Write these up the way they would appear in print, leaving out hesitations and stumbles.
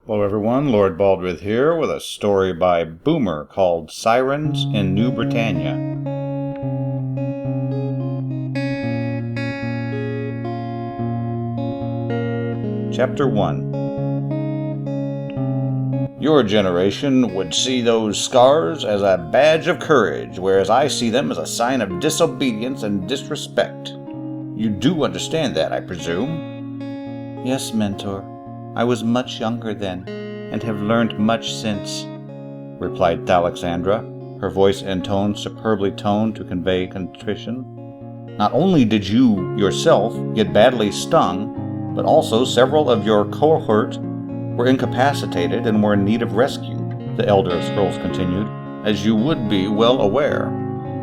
Hello everyone, Lord Baldrith here with a story by Boomer called Sirens in New Britannia. Chapter 1. Your generation would see those scars as a badge of courage, whereas I see them as a sign of disobedience and disrespect. You do understand that, I presume? Yes, Mentor. I was much younger then, and have learned much since, replied Alexandra, her voice and tone superbly toned to convey contrition. Not only did you, yourself, get badly stung, but also several of your cohort were incapacitated and were in need of rescue, the Elder Scrolls continued. As you would be well aware,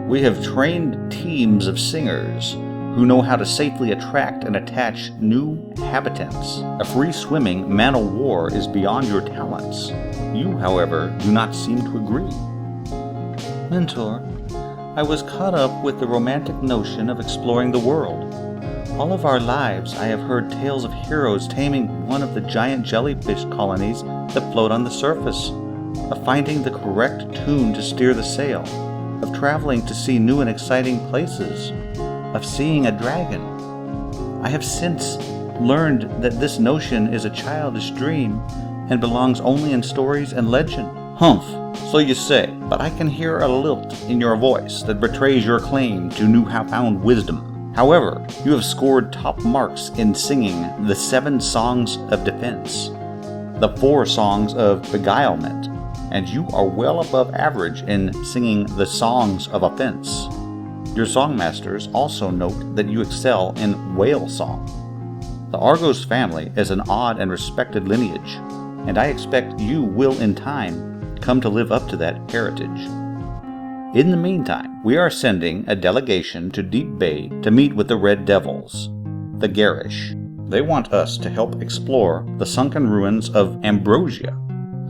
we have trained teams of singers who know how to safely attract and attach new habitants. A free-swimming man-o'-war is beyond your talents. You, however, do not seem to agree. Mentor, I was caught up with the romantic notion of exploring the world. All of our lives I have heard tales of heroes taming one of the giant jellyfish colonies that float on the surface, of finding the correct tune to steer the sail, of traveling to see new and exciting places, of seeing a dragon. I have since learned that this notion is a childish dream and belongs only in stories and legend. Humph, so you say, but I can hear a lilt in your voice that betrays your claim to newfound wisdom. However, you have scored top marks in singing the 7 songs of defense, the 4 songs of beguilement, and you are well above average in singing the songs of offense. Your songmasters also note that you excel in whale song. The Argos family is an odd and respected lineage, and I expect you will in time come to live up to that heritage. In the meantime, we are sending a delegation to Deep Bay to meet with the Red Devils, the Garish. They want us to help explore the sunken ruins of Ambrosia.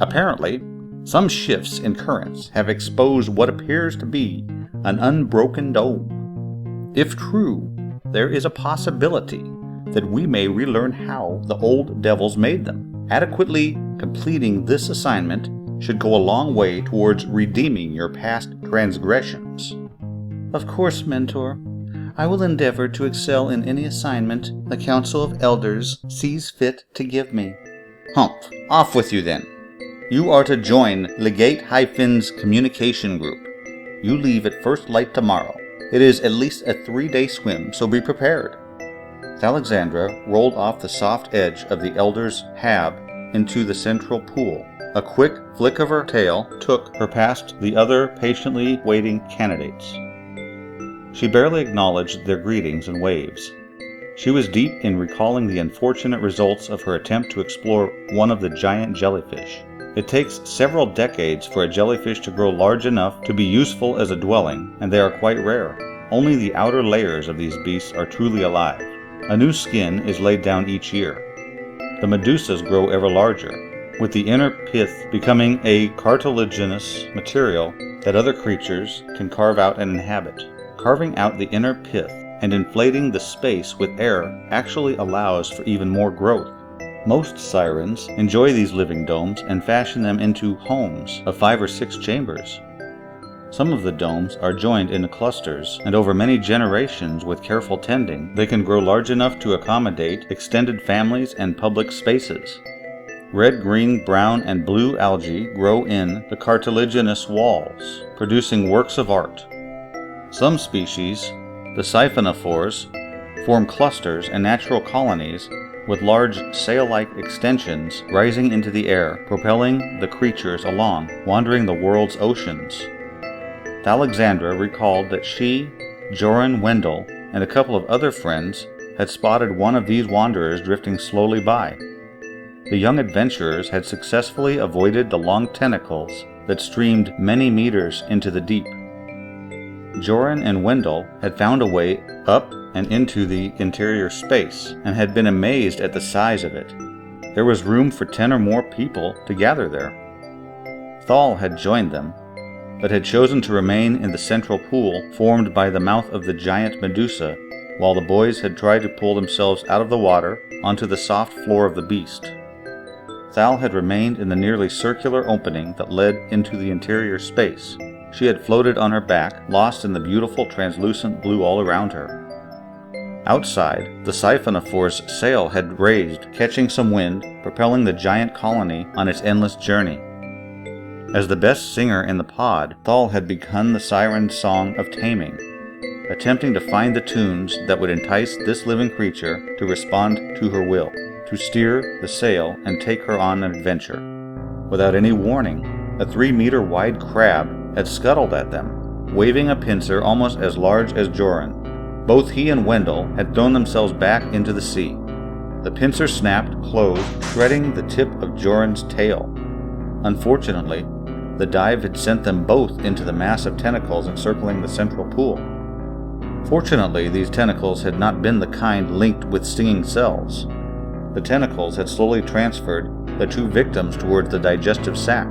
Apparently, some shifts in currents have exposed what appears to be an unbroken dome. If true, there is a possibility that we may relearn how the old devils made them. Adequately completing this assignment should go a long way towards redeeming your past transgressions. Of course, Mentor. I will endeavor to excel in any assignment the Council of Elders sees fit to give me. Humph, off with you then. You are to join Legate Hyphen's communication group. You leave at first light tomorrow. It is at least a 3-day swim, so be prepared. Alexandra rolled off the soft edge of the Elder's hab into the central pool. A quick flick of her tail took her past the other patiently waiting candidates. She barely acknowledged their greetings and waves. She was deep in recalling the unfortunate results of her attempt to explore one of the giant jellyfish. It takes several decades for a jellyfish to grow large enough to be useful as a dwelling, and they are quite rare. Only the outer layers of these beasts are truly alive. A new skin is laid down each year. The medusas grow ever larger, with the inner pith becoming a cartilaginous material that other creatures can carve out and inhabit. Carving out the inner pith and inflating the space with air actually allows for even more growth. Most sirens enjoy these living domes and fashion them into homes of 5 or 6 chambers. Some of the domes are joined into clusters, and over many generations with careful tending, they can grow large enough to accommodate extended families and public spaces. Red, green, brown, and blue algae grow in the cartilaginous walls, producing works of art. Some species, the siphonophores, form clusters and natural colonies with large sail-like extensions rising into the air, propelling the creatures along, wandering the world's oceans. Alexandra recalled that she, Joran Wendell, and a couple of other friends had spotted one of these wanderers drifting slowly by. The young adventurers had successfully avoided the long tentacles that streamed many meters into the deep. Joran and Wendell had found a way up and into the interior space, and had been amazed at the size of it. There was room for 10 or more people to gather there. Thal had joined them, but had chosen to remain in the central pool formed by the mouth of the giant Medusa, while the boys had tried to pull themselves out of the water onto the soft floor of the beast. Thal had remained in the nearly circular opening that led into the interior space. She had floated on her back, lost in the beautiful translucent blue all around her. Outside, the Siphonophores' sail had raised, catching some wind, propelling the giant colony on its endless journey. As the best singer in the pod, Thal had begun the Sirens' song of taming, attempting to find the tunes that would entice this living creature to respond to her will, to steer the sail and take her on an adventure. Without any warning, a 3-meter-wide crab had scuttled at them, waving a pincer almost as large as Joran. Both he and Wendell had thrown themselves back into the sea. The pincer snapped closed, shredding the tip of Joran's tail. Unfortunately, the dive had sent them both into the mass of tentacles encircling the central pool. Fortunately, these tentacles had not been the kind linked with stinging cells. The tentacles had slowly transferred the two victims towards the digestive sac.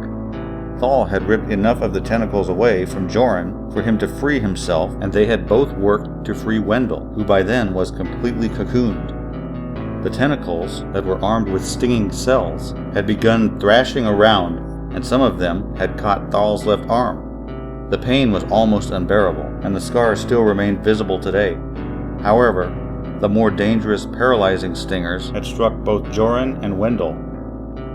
Thal had ripped enough of the tentacles away from Joran for him to free himself, and they had both worked to free Wendell, who by then was completely cocooned. The tentacles, that were armed with stinging cells, had begun thrashing around, and some of them had caught Thal's left arm. The pain was almost unbearable, and the scars still remained visible today. However, the more dangerous, paralyzing stingers had struck both Joran and Wendell.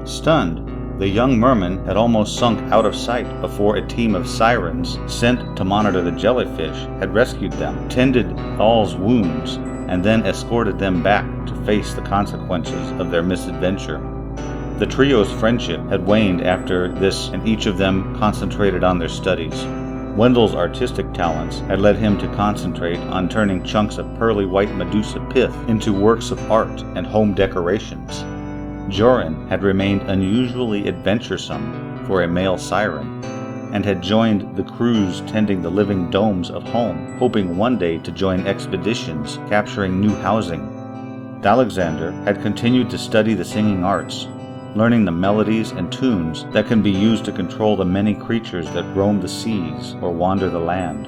Stunned, the young merman had almost sunk out of sight before a team of Sirens sent to monitor the jellyfish had rescued them, tended Thal's wounds, and then escorted them back to face the consequences of their misadventure. The trio's friendship had waned after this, and each of them concentrated on their studies. Wendell's artistic talents had led him to concentrate on turning chunks of pearly white Medusa pith into works of art and home decorations. Joran had remained unusually adventuresome for a male siren, and had joined the crews tending the living domes of home, hoping one day to join expeditions capturing new housing. Alexander had continued to study the singing arts, learning the melodies and tunes that can be used to control the many creatures that roam the seas or wander the land.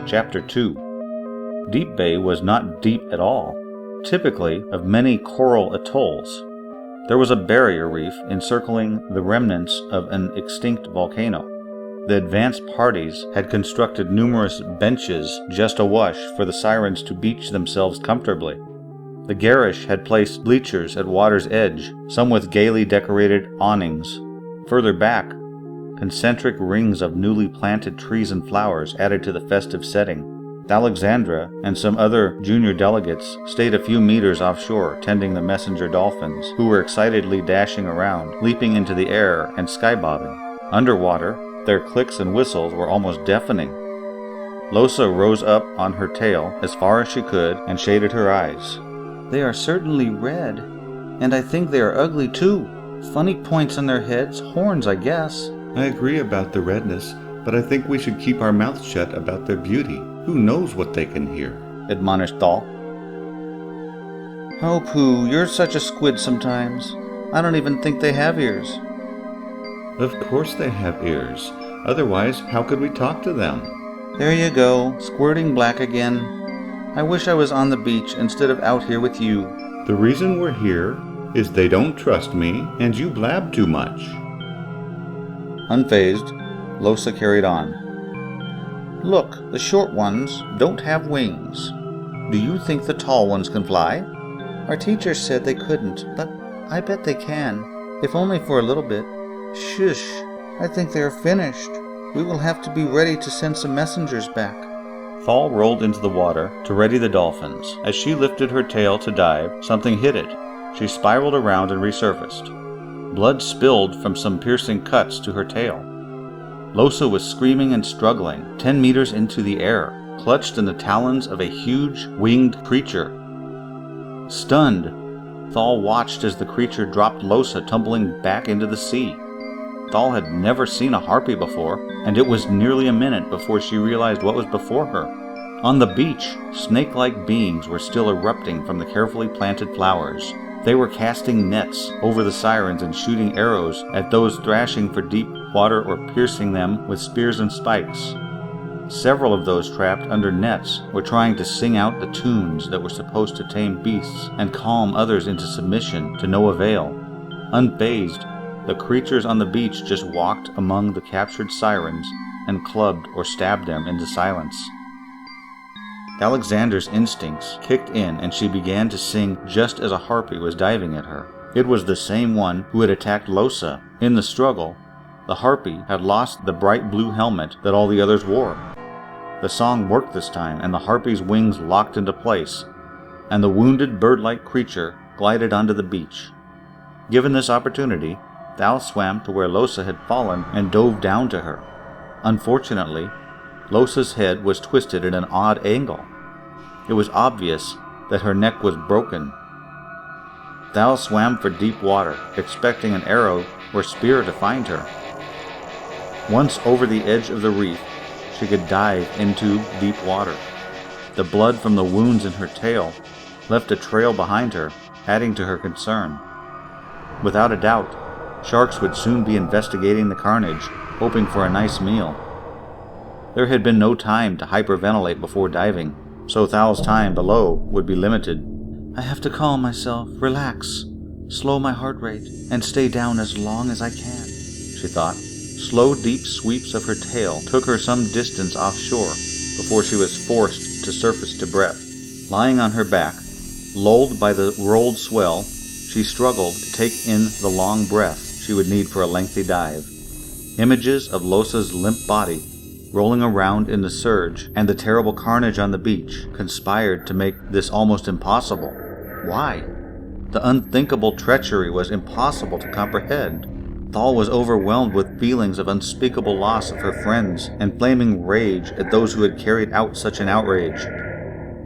Chapter 2. Deep Bay was not deep at all. Typically of many coral atolls. There was a barrier reef encircling the remnants of an extinct volcano. The advance parties had constructed numerous benches just awash for the Sirens to beach themselves comfortably. The Garish had placed bleachers at water's edge, some with gaily decorated awnings. Further back, concentric rings of newly planted trees and flowers added to the festive setting. Alexandra and some other junior delegates stayed a few meters offshore, tending the messenger dolphins, who were excitedly dashing around, leaping into the air and skybobbing. Underwater, their clicks and whistles were almost deafening. Losa rose up on her tail as far as she could and shaded her eyes. They are certainly red, and I think they are ugly too. Funny points on their heads, horns, I guess. I agree about the redness, but I think we should keep our mouths shut about their beauty. Who knows what they can hear? Admonished Thal. Oh, Pooh, you're such a squid sometimes. I don't even think they have ears. Of course they have ears. Otherwise, how could we talk to them? There you go, squirting black again. I wish I was on the beach instead of out here with you. The reason we're here is they don't trust me, and you blab too much. Unfazed, Losa carried on. Look, the short ones don't have wings. Do you think the tall ones can fly? Our teacher said they couldn't, but I bet they can, if only for a little bit. Shush, I think they are finished. We will have to be ready to send some messengers back. Thal rolled into the water to ready the dolphins. As she lifted her tail to dive, something hit it. She spiraled around and resurfaced. Blood spilled from some piercing cuts to her tail. Losa was screaming and struggling, 10 meters into the air, clutched in the talons of a huge, winged creature. Stunned, Thal watched as the creature dropped Losa tumbling back into the sea. Thal had never seen a harpy before, and it was nearly a minute before she realized what was before her. On the beach, snake-like beings were still erupting from the carefully planted flowers. They were casting nets over the Sirens and shooting arrows at those thrashing for deep water or piercing them with spears and spikes. Several of those trapped under nets were trying to sing out the tunes that were supposed to tame beasts and calm others into submission, to no avail. Unfazed, the creatures on the beach just walked among the captured sirens and clubbed or stabbed them into silence. Alexandra's instincts kicked in and she began to sing just as a harpy was diving at her. It was the same one who had attacked Losa. In the struggle, the harpy had lost the bright blue helmet that all the others wore. The song worked this time, and the harpy's wings locked into place, and the wounded bird-like creature glided onto the beach. Given this opportunity, Thal swam to where Losa had fallen and dove down to her. Unfortunately, Losa's head was twisted at an odd angle. It was obvious that her neck was broken. Thal swam for deep water, expecting an arrow or spear to find her. Once over the edge of the reef, she could dive into deep water. The blood from the wounds in her tail left a trail behind her, adding to her concern. Without a doubt, sharks would soon be investigating the carnage, hoping for a nice meal. There had been no time to hyperventilate before diving, so Thal's time below would be limited. I have to calm myself, relax, slow my heart rate, and stay down as long as I can, she thought. Slow, deep sweeps of her tail took her some distance offshore before she was forced to surface to breath. Lying on her back, lulled by the rolled swell, she struggled to take in the long breath she would need for a lengthy dive. Images of Losa's limp body rolling around in the surge and the terrible carnage on the beach conspired to make this almost impossible. Why? The unthinkable treachery was impossible to comprehend. Thal was overwhelmed with feelings of unspeakable loss of her friends and flaming rage at those who had carried out such an outrage.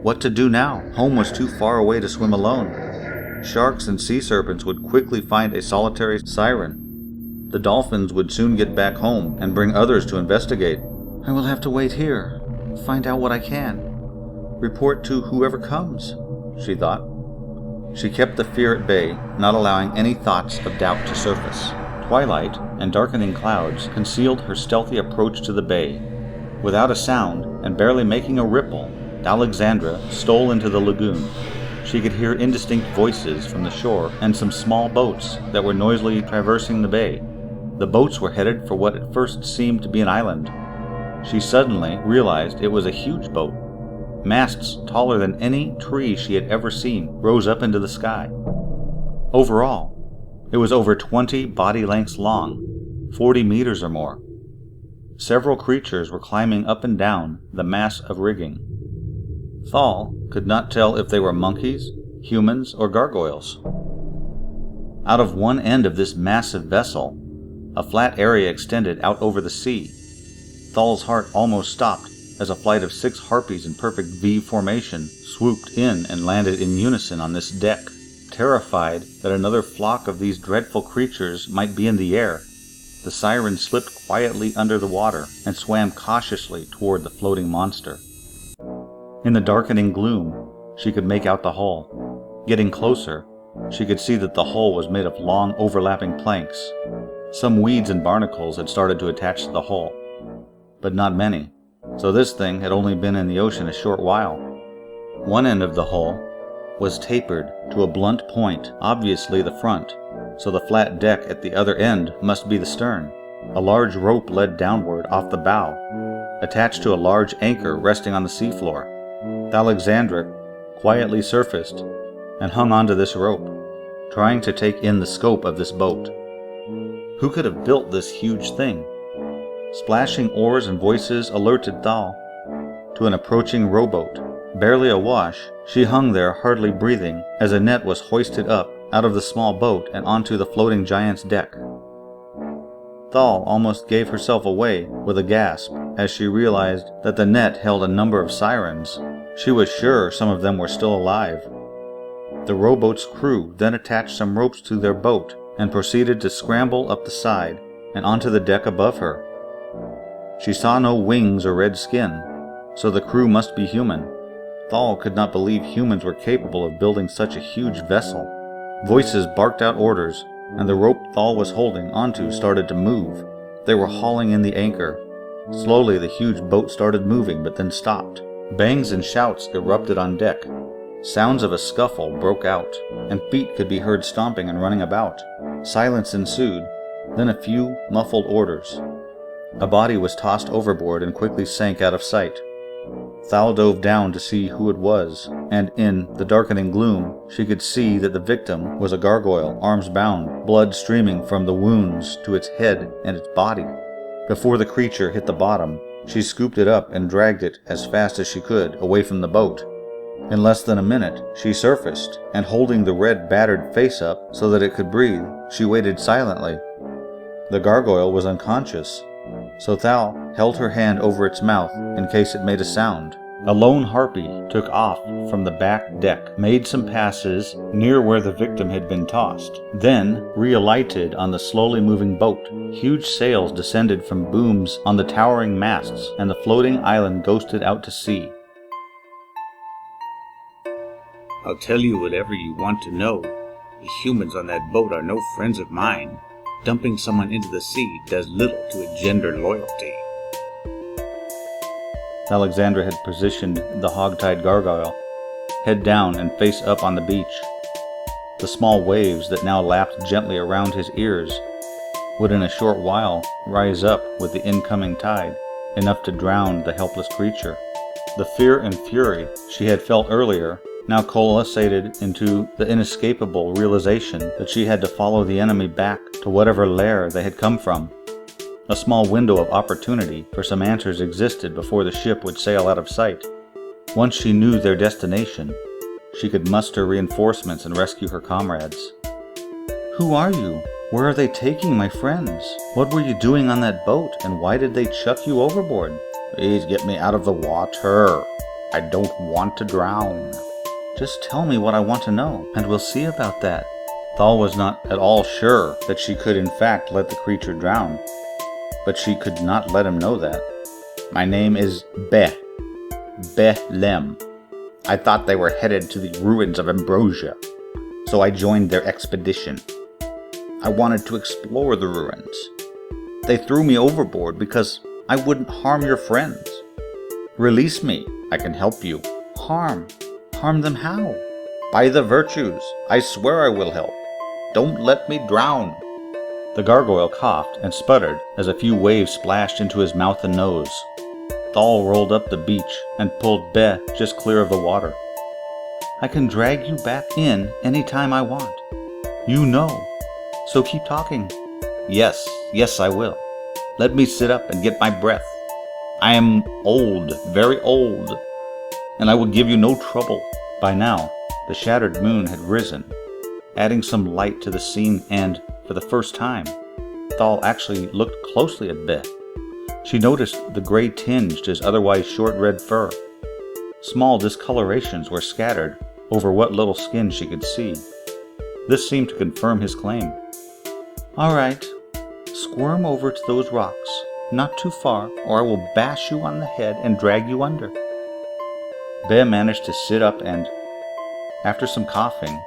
What to do now? Home was too far away to swim alone. Sharks and sea serpents would quickly find a solitary siren. The dolphins would soon get back home and bring others to investigate. I will have to wait here, find out what I can. Report to whoever comes, she thought. She kept the fear at bay, not allowing any thoughts of doubt to surface. Twilight and darkening clouds concealed her stealthy approach to the bay. Without a sound, and barely making a ripple, Alexandra stole into the lagoon. She could hear indistinct voices from the shore and some small boats that were noisily traversing the bay. The boats were headed for what at first seemed to be an island. She suddenly realized it was a huge boat. Masts taller than any tree she had ever seen rose up into the sky. Overall, it was over 20 body lengths long, 40 meters or more. Several creatures were climbing up and down the mass of rigging. Thal could not tell if they were monkeys, humans, or gargoyles. Out of one end of this massive vessel, a flat area extended out over the sea. Thal's heart almost stopped as a flight of 6 harpies in perfect V formation swooped in and landed in unison on this deck. Terrified that another flock of these dreadful creatures might be in the air, the siren slipped quietly under the water and swam cautiously toward the floating monster. In the darkening gloom, she could make out the hull. Getting closer, she could see that the hull was made of long, overlapping planks. Some weeds and barnacles had started to attach to the hull, but not many, so this thing had only been in the ocean a short while. One end of the hull was tapered to a blunt point, obviously the front, so the flat deck at the other end must be the stern. A large rope led downward off the bow, attached to a large anchor resting on the seafloor. Alexandra quietly surfaced and hung onto this rope, trying to take in the scope of this boat. Who could have built this huge thing? Splashing oars and voices alerted Thal to an approaching rowboat. Barely awash, she hung there hardly breathing as a net was hoisted up out of the small boat and onto the floating giant's deck. Thal almost gave herself away with a gasp as she realized that the net held a number of sirens. She was sure some of them were still alive. The rowboat's crew then attached some ropes to their boat and proceeded to scramble up the side and onto the deck above her. She saw no wings or red skin, so the crew must be human. Thal could not believe humans were capable of building such a huge vessel. Voices barked out orders, and the rope Thal was holding onto started to move. They were hauling in the anchor. Slowly the huge boat started moving, but then stopped. Bangs and shouts erupted on deck. Sounds of a scuffle broke out, and feet could be heard stomping and running about. Silence ensued, then a few muffled orders. A body was tossed overboard and quickly sank out of sight. Thal dove down to see who it was, and in the darkening gloom she could see that the victim was a gargoyle, arms bound, blood streaming from the wounds to its head and its body. Before the creature hit the bottom, she scooped it up and dragged it as fast as she could away from the boat. In less than a minute, she surfaced, and holding the red, battered face up so that it could breathe, she waited silently. The gargoyle was unconscious, so Thal held her hand over its mouth in case it made a sound. A lone harpy took off from the back deck, made some passes near where the victim had been tossed, then re-alighted on the slowly moving boat. Huge sails descended from booms on the towering masts, and the floating island ghosted out to sea. I'll tell you whatever you want to know. The humans on that boat are no friends of mine. Dumping someone into the sea does little to engender loyalty. Alexandra had positioned the hog-tied gargoyle, head down and face up on the beach. The small waves that now lapped gently around his ears would in a short while rise up with the incoming tide, enough to drown the helpless creature. The fear and fury she had felt earlier now coalesced into the inescapable realization that she had to follow the enemy back to whatever lair they had come from. A small window of opportunity for some answers existed before the ship would sail out of sight. Once she knew their destination, she could muster reinforcements and rescue her comrades. Who are you? Where are they taking my friends? What were you doing on that boat, and why did they chuck you overboard? Please get me out of the water. I don't want to drown. Just tell me what I want to know, and we'll see about that. Thal was not at all sure that she could in fact let the creature drown, but she could not let him know that. My name is Lem. I thought they were headed to the ruins of Ambrosia, so I joined their expedition. I wanted to explore the ruins. They threw me overboard because I wouldn't harm your friends. Release me. I can help you. Harm? Harm them how? By the virtues. I swear I will help. Don't let me drown. The gargoyle coughed and sputtered as a few waves splashed into his mouth and nose. Thal rolled up the beach and pulled Be just clear of the water. I can drag you back in any time I want. You know. So keep talking. Yes, I will. Let me sit up and get my breath. I am old, very old, and I will give you no trouble. By now, the shattered moon had risen, adding some light to the scene, and, for the first time, Thal actually looked closely at Be. She noticed the gray tinged his otherwise short red fur. Small discolorations were scattered over what little skin she could see. This seemed to confirm his claim. All right, squirm over to those rocks, not too far, or I will bash you on the head and drag you under. Be managed to sit up and, after some coughing,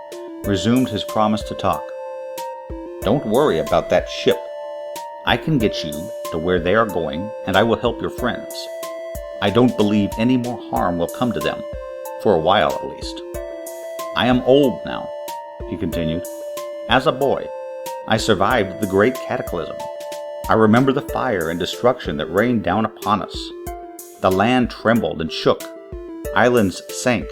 resumed his promise to talk. Don't worry about that ship. I can get you to where they are going, and I will help your friends. I don't believe any more harm will come to them, for a while at least. I am old now, he continued. As a boy, I survived the great cataclysm. I remember the fire and destruction that rained down upon us. The land trembled and shook. Islands sank.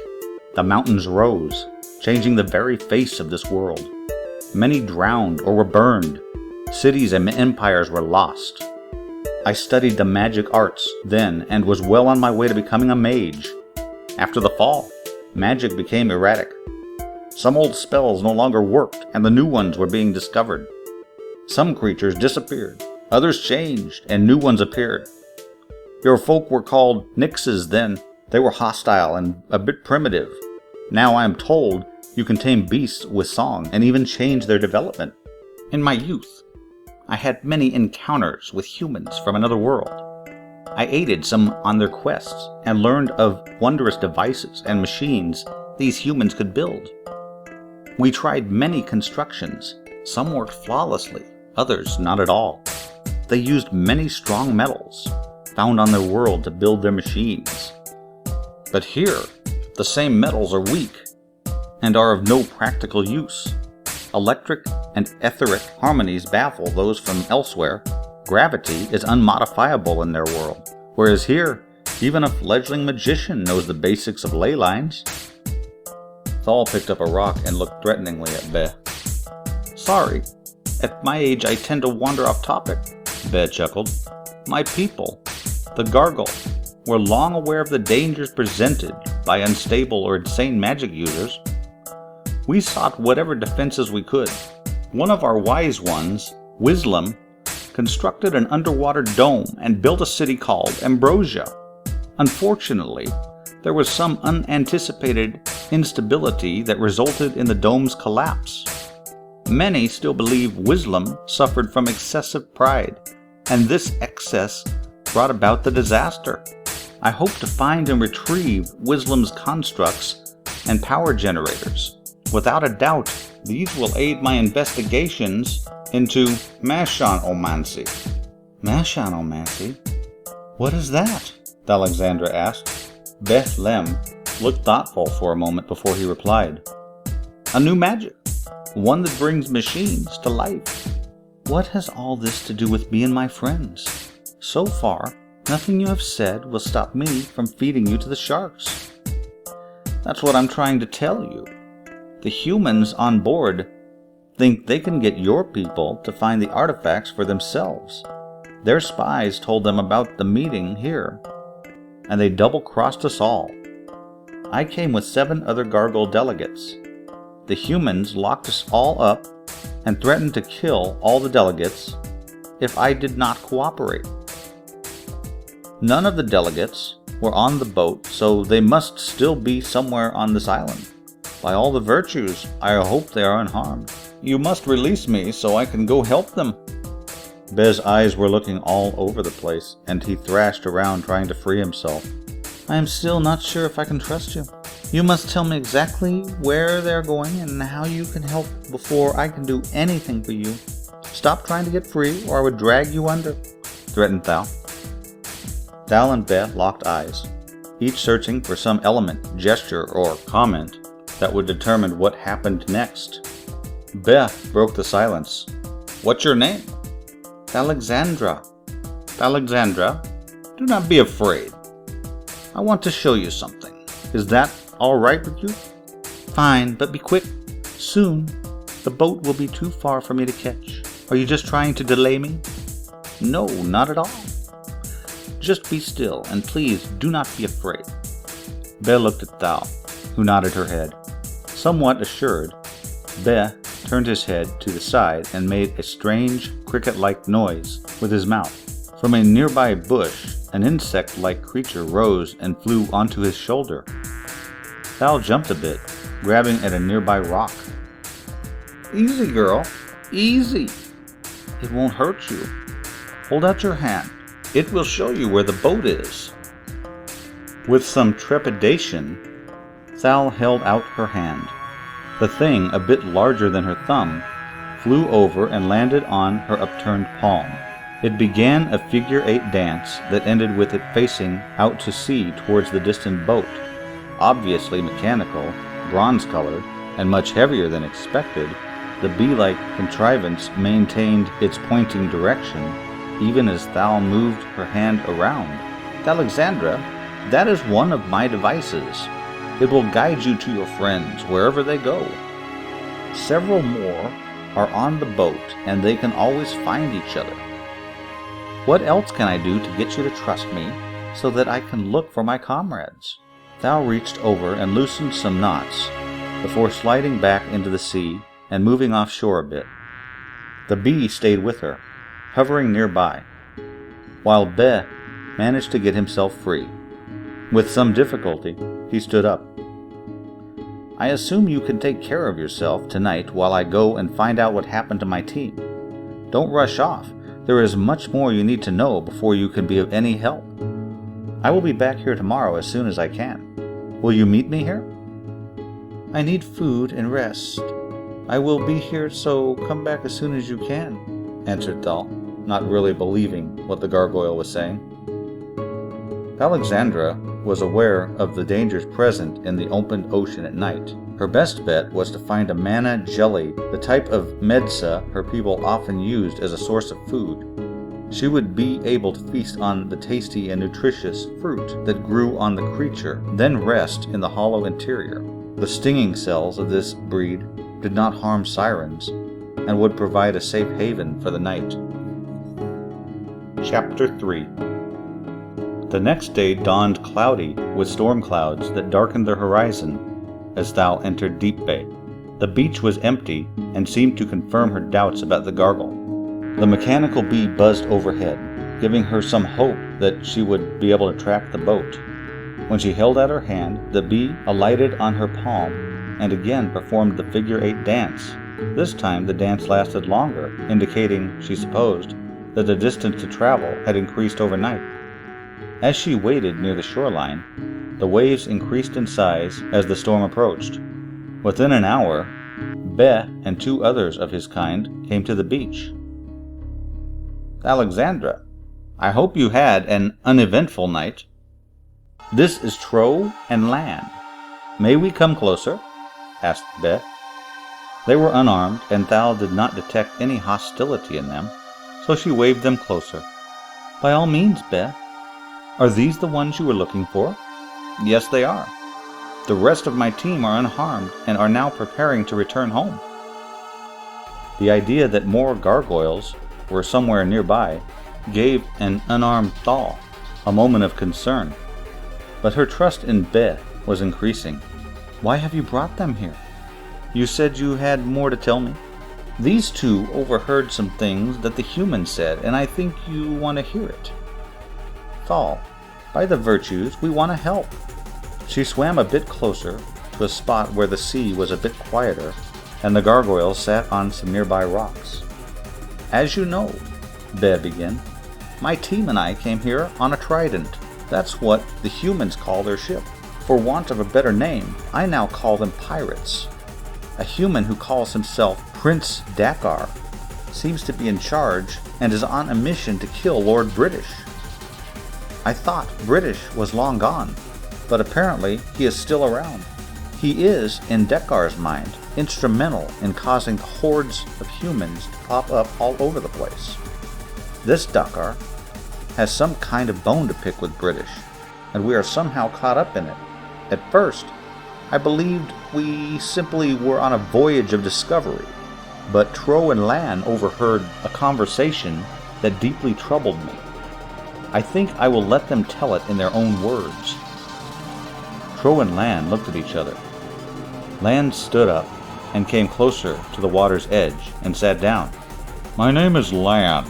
The mountains rose, changing the very face of this world. Many drowned or were burned. Cities and empires were lost. I studied the magic arts then and was well on my way to becoming a mage. After the fall, magic became erratic. Some old spells no longer worked, and the new ones were being discovered. Some creatures disappeared, others changed, and new ones appeared. Your folk were called Nixes then. They were hostile and a bit primitive. Now I am told you can tame beasts with song and even change their development. In my youth, I had many encounters with humans from another world. I aided some on their quests and learned of wondrous devices and machines these humans could build. We tried many constructions. Some worked flawlessly, others not at all. They used many strong metals found on their world to build their machines. But here, the same metals are weak and are of no practical use. Electric and etheric harmonies baffle those from elsewhere. Gravity is unmodifiable in their world, whereas here, even a fledgling magician knows the basics of ley lines. Thal picked up a rock and looked threateningly at Beh. Sorry, at my age I tend to wander off topic, Beh chuckled. My people, the Gargle, were long aware of the dangers presented by unstable or insane magic users. We sought whatever defenses we could. One of our wise ones, Wislam, constructed an underwater dome and built a city called Ambrosia. Unfortunately, there was some unanticipated instability that resulted in the dome's collapse. Many still believe Wislam suffered from excessive pride, and this excess brought about the disaster. I hope to find and retrieve Wislam's constructs and power generators. Without a doubt, these will aid my investigations into Mashonomancy. Mashonomancy? What is that? Alexandra asked. Beth Lem looked thoughtful for a moment before he replied. A new magic. One that brings machines to life. What has all this to do with me and my friends? So far, nothing you have said will stop me from feeding you to the sharks. That's what I'm trying to tell you. The humans on board think they can get your people to find the artifacts for themselves. Their spies told them about the meeting here, and they double-crossed us all. I came with 7 other Gargoyle delegates. The humans locked us all up and threatened to kill all the delegates if I did not cooperate. None of the delegates were on the boat, so they must still be somewhere on this island. By all the virtues, I hope they are unharmed. You must release me so I can go help them. Bez's eyes were looking all over the place, and he thrashed around trying to free himself. I am still not sure if I can trust you. You must tell me exactly where they're going and how you can help before I can do anything for you. Stop trying to get free, or I would drag you under, threatened Thal. Thal and Beth locked eyes, each searching for some element, gesture, or comment that would determine what happened next. Beth broke the silence. What's your name? Alexandra. Alexandra, do not be afraid. I want to show you something. Is that all right with you? Fine, but be quick. Soon, the boat will be too far for me to catch. Are you just trying to delay me? No, not at all. Just be still, and please do not be afraid. Beth looked at Thal, who nodded her head. Somewhat assured, Beth turned his head to the side and made a strange, cricket-like noise with his mouth. From a nearby bush, an insect-like creature rose and flew onto his shoulder. Thal jumped a bit, grabbing at a nearby rock. Easy, girl. Easy. It won't hurt you. Hold out your hand. It will show you where the boat is. With some trepidation, Thal held out her hand. The thing, a bit larger than her thumb, flew over and landed on her upturned palm. It began a figure-8 dance that ended with it facing out to sea towards the distant boat. Obviously mechanical, bronze-colored, and much heavier than expected, the bee-like contrivance maintained its pointing direction, even as Thal moved her hand around. Alexandra, that is one of my devices. It will guide you to your friends wherever they go. Several more are on the boat, and they can always find each other. What else can I do to get you to trust me so that I can look for my comrades? Thal reached over and loosened some knots before sliding back into the sea and moving offshore a bit. The bee stayed with her, hovering nearby, while Beh managed to get himself free. With some difficulty, he stood up. I assume you can take care of yourself tonight while I go and find out what happened to my team. Don't rush off. There is much more you need to know before you can be of any help. I will be back here tomorrow as soon as I can. Will you meet me here? I need food and rest. I will be here, so come back as soon as you can, answered Thal, not really believing what the gargoyle was saying. Alexandra was aware of the dangers present in the open ocean at night, Her best bet was to find a manna jelly, the type of medsa her people often used as a source of food. She would be able to feast on the tasty and nutritious fruit that grew on the creature, then rest in the hollow interior. The stinging cells of this breed did not harm sirens and would provide a safe haven for the night. Chapter 3. The next day dawned cloudy, with storm clouds that darkened the horizon as thou entered Deep Bay. The beach was empty and seemed to confirm her doubts about the gargle. The mechanical bee buzzed overhead, giving her some hope that she would be able to track the boat. When she held out her hand, the bee alighted on her palm and again performed the figure-8 dance. This time the dance lasted longer, indicating, she supposed, that the distance to travel had increased overnight. As she waited near the shoreline, the waves increased in size as the storm approached. Within an hour, Be and 2 others of his kind came to the beach. "Alexandra, I hope you had an uneventful night. This is Tro and Lan. May we come closer?" asked Be. They were unarmed, and Thal did not detect any hostility in them, so she waved them closer. "By all means, Be. Are these the ones you were looking for?" "Yes, they are. The rest of my team are unharmed and are now preparing to return home." The idea that more gargoyles were somewhere nearby gave an unarmed Thal a moment of concern, but her trust in Be was increasing. "Why have you brought them here? You said you had more to tell me." "These 2 overheard some things that the humans said, and I think you want to hear it." "Thal, by the virtues, we want to help." She swam a bit closer to a spot where the sea was a bit quieter, and the gargoyles sat on some nearby rocks. "As you know," Be began, "my team and I came here on a trident. That's what the humans call their ship. For want of a better name, I now call them pirates. A human who calls himself Prince Dakar seems to be in charge and is on a mission to kill Lord British. I thought British was long gone, but apparently he is still around. He is, in Dakar's mind, instrumental in causing hordes of humans to pop up all over the place. This Dakar has some kind of bone to pick with British, and we are somehow caught up in it. At first, I believed we simply were on a voyage of discovery, but Tro and Lan overheard a conversation that deeply troubled me. I think I will let them tell it in their own words." Tro and Lan looked at each other. Lan stood up and came closer to the water's edge and sat down. "My name is Lan,"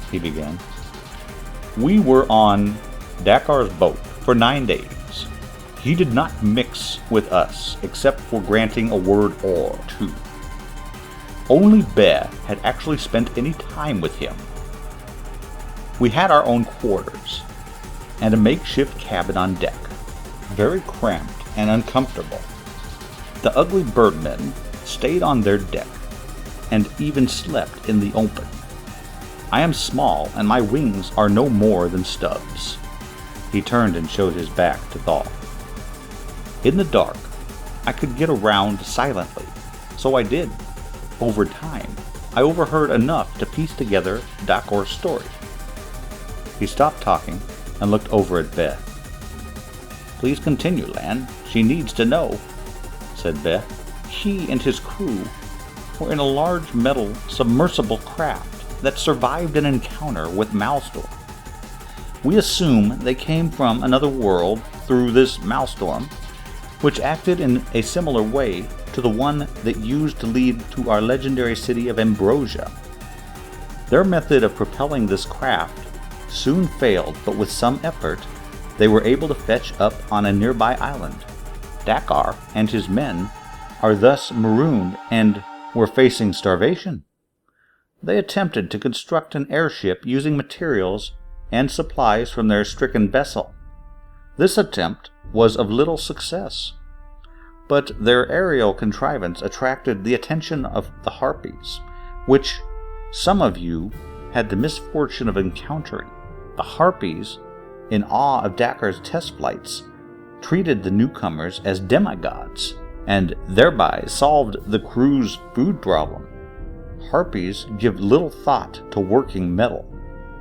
he began. "We were on Dakar's boat for 9 days. He did not mix with us except for granting a word or 2. Only Be had actually spent any time with him. We had our own quarters and a makeshift cabin on deck, very cramped and uncomfortable. The ugly birdmen stayed on their deck and even slept in the open. I am small and my wings are no more than stubs." He turned and showed his back to Thal. "In the dark, I could get around silently, so I did. Over time, I overheard enough to piece together Dakar's story." He stopped talking and looked over at Be. "Please continue, Lan. She needs to know," said Be. "He and his crew were in a large metal submersible craft that survived an encounter with Maelstrom. We assume they came from another world through this Maelstrom, which acted in a similar way to the one that used to lead to our legendary city of Ambrosia. Their method of propelling this craft soon failed, but with some effort, they were able to fetch up on a nearby island. Dakar and his men are thus marooned and were facing starvation. They attempted to construct an airship using materials and supplies from their stricken vessel. This attempt was of little success, but their aerial contrivance attracted the attention of the Harpies, which some of you had the misfortune of encountering. The Harpies, in awe of Dakar's test flights, treated the newcomers as demigods and thereby solved the crew's food problem. Harpies give little thought to working metal,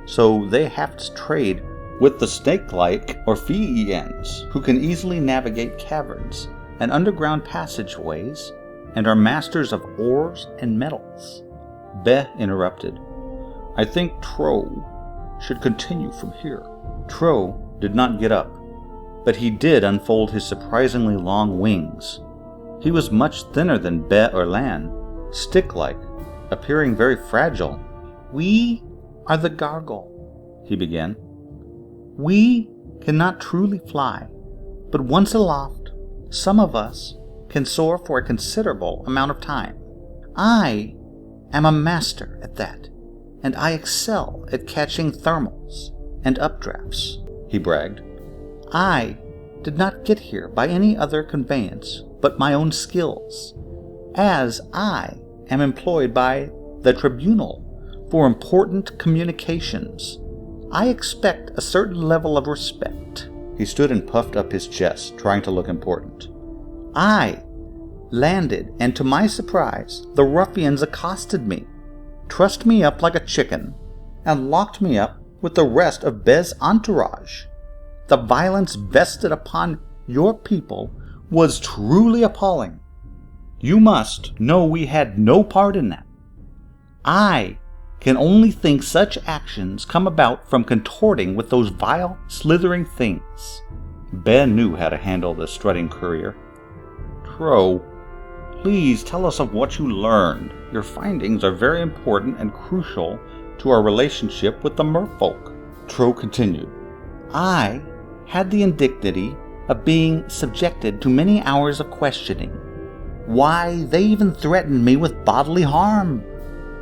so they have to trade with the snake-like Orpheans, who can easily navigate caverns and underground passageways and are masters of ores and metals. Be interrupted. I think Tro should continue from here. Tro did not get up, but he did unfold his surprisingly long wings. He was much thinner than Be or Lan, stick-like, appearing very fragile. "We are the Gargle," he began. "We cannot truly fly, but once aloft, some of us can soar for a considerable amount of time. I am a master at that, and I excel at catching thermals and updrafts," he bragged. "I did not get here by any other conveyance but my own skills, as I am employed by the Tribunal for important communications. I expect a certain level of respect." He stood and puffed up his chest, trying to look important. "I landed, and to my surprise, the ruffians accosted me, trussed me up like a chicken, and locked me up with the rest of Be's entourage. The violence vested upon your people was truly appalling. You must know we had no part in that. I can only think such actions come about from contorting with those vile, slithering things." Ben knew how to handle the strutting courier. "Tro, please tell us of what you learned. Your findings are very important and crucial to our relationship with the merfolk." Tro continued. "I had the indignity of being subjected to many hours of questioning. Why, they even threatened me with bodily harm.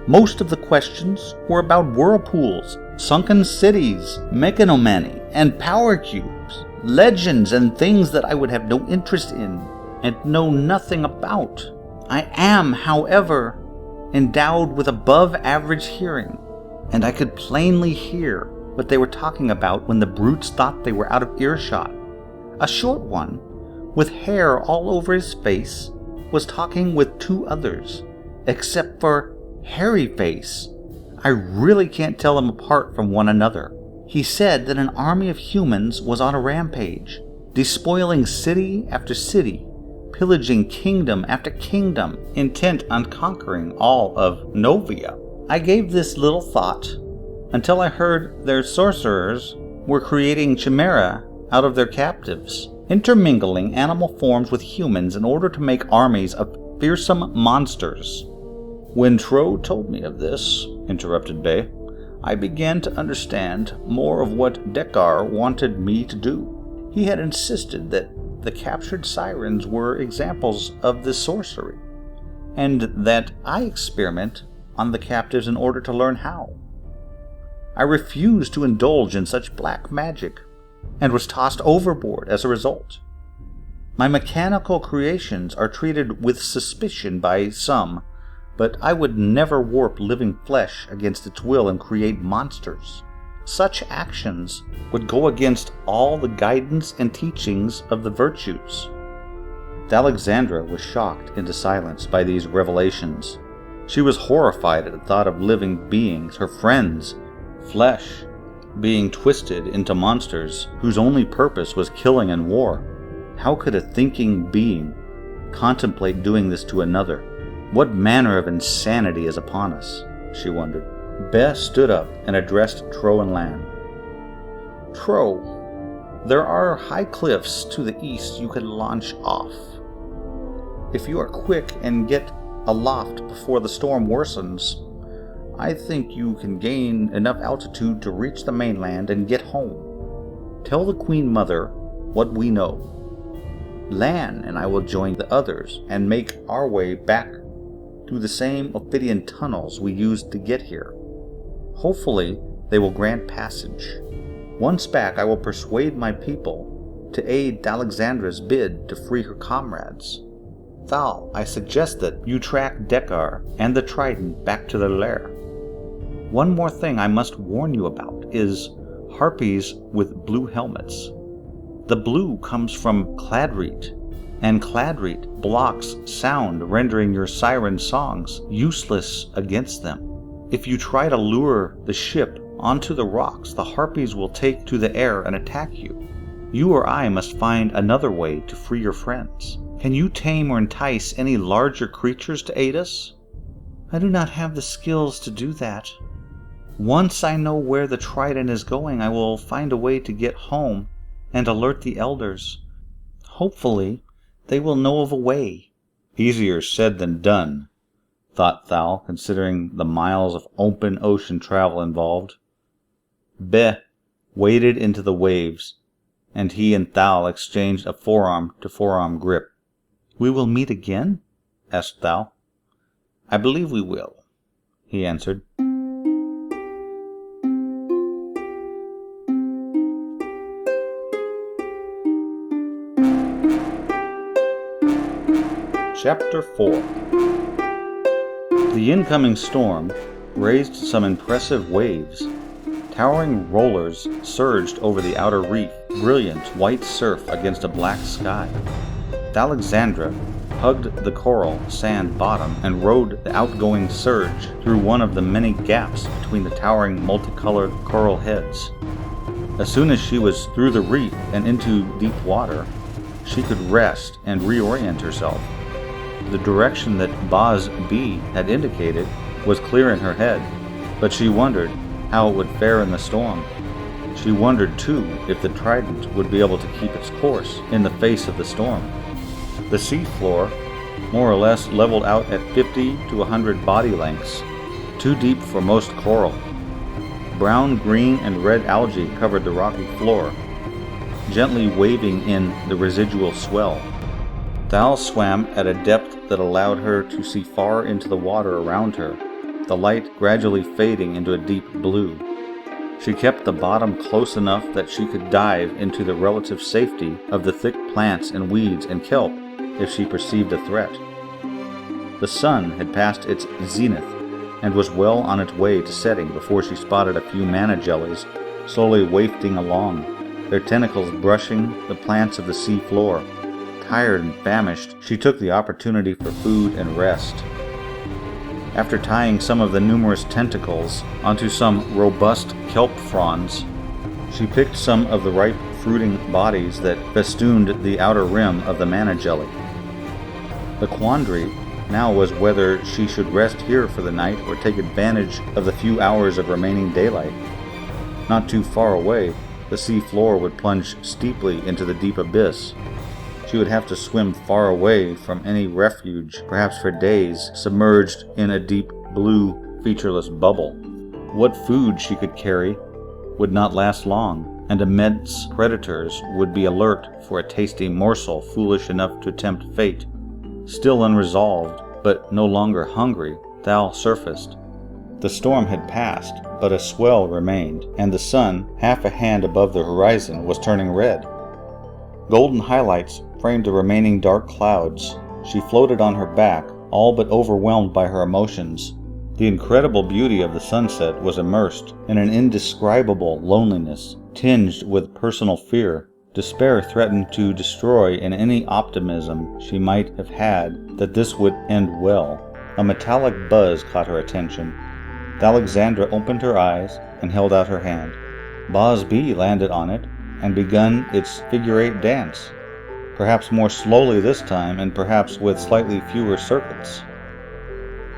Most of the questions were about whirlpools, sunken cities, mechanomany, and power cubes, legends and things that I would have no interest in and know nothing about. I am, however, endowed with above-average hearing, and I could plainly hear what they were talking about when the brutes thought they were out of earshot. A short one, with hair all over his face, was talking with two others. Except for Hairy Face, I really can't tell them apart from one another. He said that an army of humans was on a rampage, despoiling city after city, pillaging kingdom after kingdom, intent on conquering all of Novia. I gave this little thought until I heard their sorcerers were creating chimera out of their captives, intermingling animal forms with humans in order to make armies of fearsome monsters. When Tro told me of this," interrupted Be, "I began to understand more of what Dekar wanted me to do. He had insisted that the captured Sirens were examples of this sorcery, and that I experiment on the captives in order to learn how. I refused to indulge in such black magic, and was tossed overboard as a result. My mechanical creations are treated with suspicion by some, but I would never warp living flesh against its will and create monsters. Such actions would go against all the guidance and teachings of the virtues." Alexandra was shocked into silence by these revelations. She was horrified at the thought of living beings, her friends, flesh, being twisted into monsters whose only purpose was killing and war. How could a thinking being contemplate doing this to another? What manner of insanity is upon us? She wondered. Be stood up and addressed Tro and Lan. "Tro, there are high cliffs to the east you could launch off. If you are quick and get aloft before the storm worsens, I think you can gain enough altitude to reach the mainland and get home. Tell the Queen Mother what we know. Lan and I will join the others and make our way back through the same Ophidian tunnels we used to get here. Hopefully, they will grant passage. Once back, I will persuade my people to aid Alexandra's bid to free her comrades. Thal, I suggest that you track Dekar and the Trident back to their lair. One more thing I must warn you about is harpies with blue helmets. The blue comes from Cladreet, and Cladreet blocks sound, rendering your siren songs useless against them. If you try to lure the ship onto the rocks, the harpies will take to the air and attack you. You or I must find another way to free your friends. Can you tame or entice any larger creatures to aid us? I do not have the skills to do that. Once I know where the trident is going, I will find a way to get home and alert the elders. Hopefully, they will know of a way. Easier said than done, thought Thal, considering the miles of open ocean travel involved. Beh waded into the waves, and he and Thal exchanged a forearm-to-forearm grip. We will meet again? Asked Thal. I believe we will, he answered. Chapter 4. The incoming storm raised some impressive waves. Towering rollers surged over the outer reef, brilliant white surf against a black sky. Alexandra hugged the coral sand bottom and rode the outgoing surge through one of the many gaps between the towering multicolored coral heads. As soon as she was through the reef and into deep water, she could rest and reorient herself. The direction that Boz B had indicated was clear in her head, but she wondered how it would fare in the storm. She wondered, too, if the trident would be able to keep its course in the face of the storm. The sea floor more or less leveled out at 50 to 100 body lengths, too deep for most coral. Brown, green, and red algae covered the rocky floor, gently waving in the residual swell. Thal swam at a depth that allowed her to see far into the water around her, the light gradually fading into a deep blue. She kept the bottom close enough that she could dive into the relative safety of the thick plants and weeds and kelp if she perceived a threat. The sun had passed its zenith and was well on its way to setting before she spotted a few mana jellies slowly wafting along, their tentacles brushing the plants of the sea floor. Tired and famished, she took the opportunity for food and rest. After tying some of the numerous tentacles onto some robust kelp fronds, she picked some of the ripe fruiting bodies that festooned the outer rim of the mana jelly. The quandary now was whether she should rest here for the night or take advantage of the few hours of remaining daylight. Not too far away, the sea floor would plunge steeply into the deep abyss. She would have to swim far away from any refuge, perhaps for days, submerged in a deep blue, featureless bubble. What food she could carry would not last long, and immense predators would be alert for a tasty morsel foolish enough to tempt fate. Still unresolved, but no longer hungry, Thal surfaced. The storm had passed, but a swell remained, and the sun, half a hand above the horizon, was turning red. Golden highlights framed the remaining dark clouds. She floated on her back, all but overwhelmed by her emotions. The incredible beauty of the sunset was immersed in an indescribable loneliness, tinged with personal fear. Despair threatened to destroy in any optimism she might have had that this would end well. A metallic buzz caught her attention. Alexandra opened her eyes and held out her hand. Boz B landed on it and begun its figure-8 dance, perhaps more slowly this time and perhaps with slightly fewer circuits.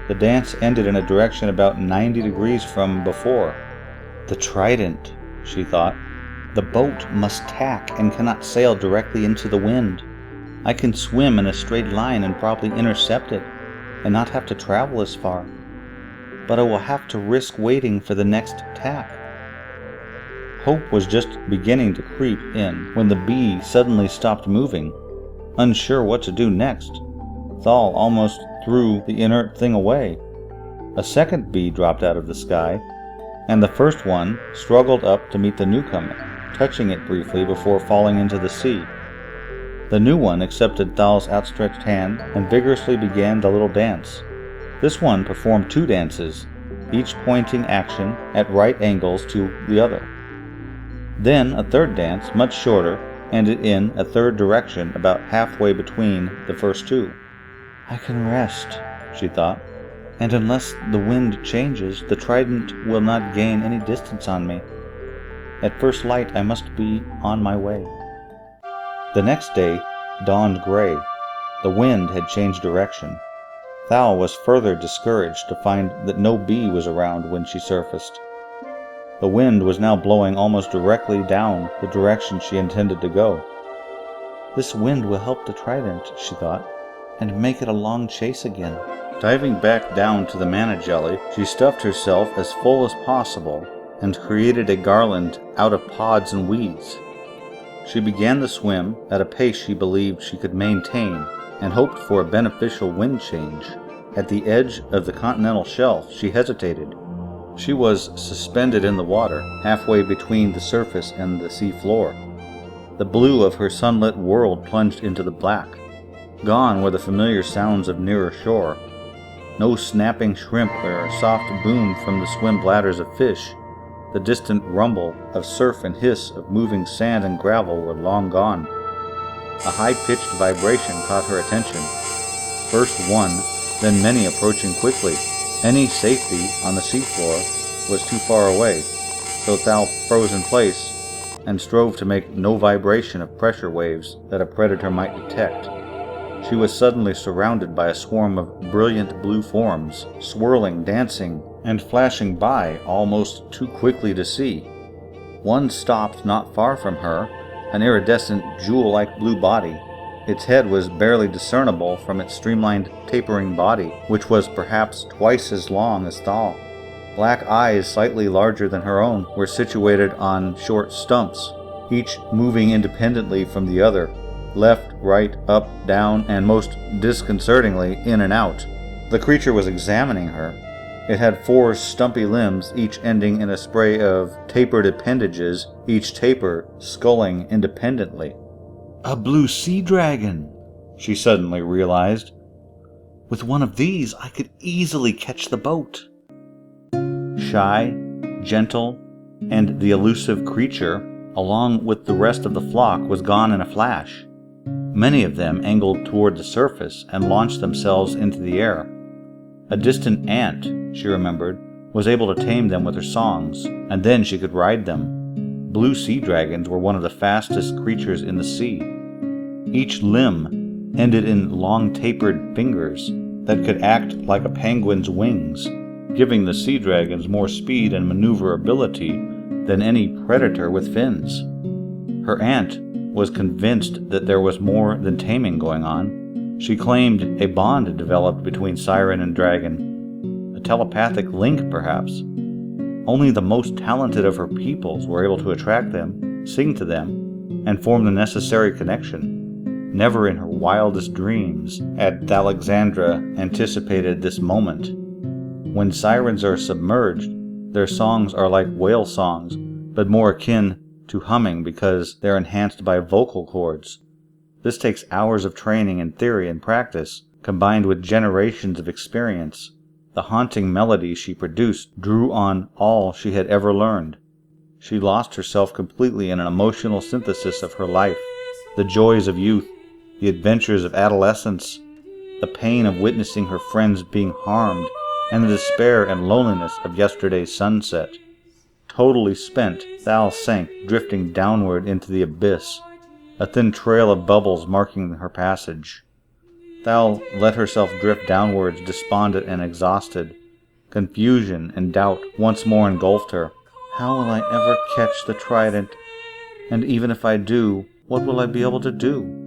The dance ended in a direction about 90 degrees from before. The trident, she thought. The boat must tack and cannot sail directly into the wind. I can swim in a straight line and probably intercept it, and not have to travel as far. But I will have to risk waiting for the next tack. Hope was just beginning to creep in when the bee suddenly stopped moving. Unsure what to do next, Thal almost threw the inert thing away. A second bee dropped out of the sky, and the first one struggled up to meet the newcomer, touching it briefly before falling into the sea. The new one accepted Thal's outstretched hand and vigorously began the little dance. This one performed 2 dances, each pointing action at right angles to the other. Then a third dance, much shorter, and in a third direction about halfway between the first two. I can rest, she thought, and unless the wind changes, the trident will not gain any distance on me. At first light, I must be on my way. The next day dawned gray. The wind had changed direction. Thal was further discouraged to find that no bee was around when she surfaced. The wind was now blowing almost directly down the direction she intended to go. This wind will help the trident, she thought, and make it a long chase again. Diving back down to the mana jelly, she stuffed herself as full as possible and created a garland out of pods and weeds. She began the swim at a pace she believed she could maintain and hoped for a beneficial wind change. At the edge of the continental shelf, she hesitated. She was suspended in the water, halfway between the surface and the sea floor. The blue of her sunlit world plunged into the black. Gone were the familiar sounds of nearer shore. No snapping shrimp or soft boom from the swim bladders of fish. The distant rumble of surf and hiss of moving sand and gravel were long gone. A high-pitched vibration caught her attention. First one, then many approaching quickly. Any safety on the seafloor was too far away, so Thal froze in place and strove to make no vibration of pressure waves that a predator might detect. She was suddenly surrounded by a swarm of brilliant blue forms, swirling, dancing, and flashing by almost too quickly to see. One stopped not far from her, an iridescent jewel-like blue body. Its head was barely discernible from its streamlined, tapering body, which was perhaps twice as long as Thal. Black eyes, slightly larger than her own, were situated on short stumps, each moving independently from the other, left, right, up, down, and most disconcertingly, in and out. The creature was examining her. It had 4 stumpy limbs, each ending in a spray of tapered appendages, each taper sculling independently. A blue sea dragon, she suddenly realized. With one of these, I could easily catch the boat. Shy, gentle, and the elusive creature, along with the rest of the flock, was gone in a flash. Many of them angled toward the surface and launched themselves into the air. A distant ant, she remembered, was able to tame them with her songs, and then she could ride them. Blue sea dragons were one of the fastest creatures in the sea. Each limb ended in long tapered fingers that could act like a penguin's wings, giving the sea dragons more speed and maneuverability than any predator with fins. Her aunt was convinced that there was more than taming going on. She claimed a bond had developed between siren and dragon, a telepathic link perhaps. Only the most talented of her peoples were able to attract them, sing to them, and form the necessary connection. Never in her wildest dreams had Alexandra anticipated this moment. When sirens are submerged, their songs are like whale songs, but more akin to humming because they're enhanced by vocal cords. This takes hours of training in theory and practice, combined with generations of experience. The haunting melody she produced drew on all she had ever learned. She lost herself completely in an emotional synthesis of her life, the joys of youth, the adventures of adolescence, the pain of witnessing her friends being harmed, and the despair and loneliness of yesterday's sunset. Totally spent, Thal sank, drifting downward into the abyss, a thin trail of bubbles marking her passage. Thal let herself drift downwards, despondent and exhausted. Confusion and doubt once more engulfed her. How will I ever catch the trident? And even if I do, what will I be able to do?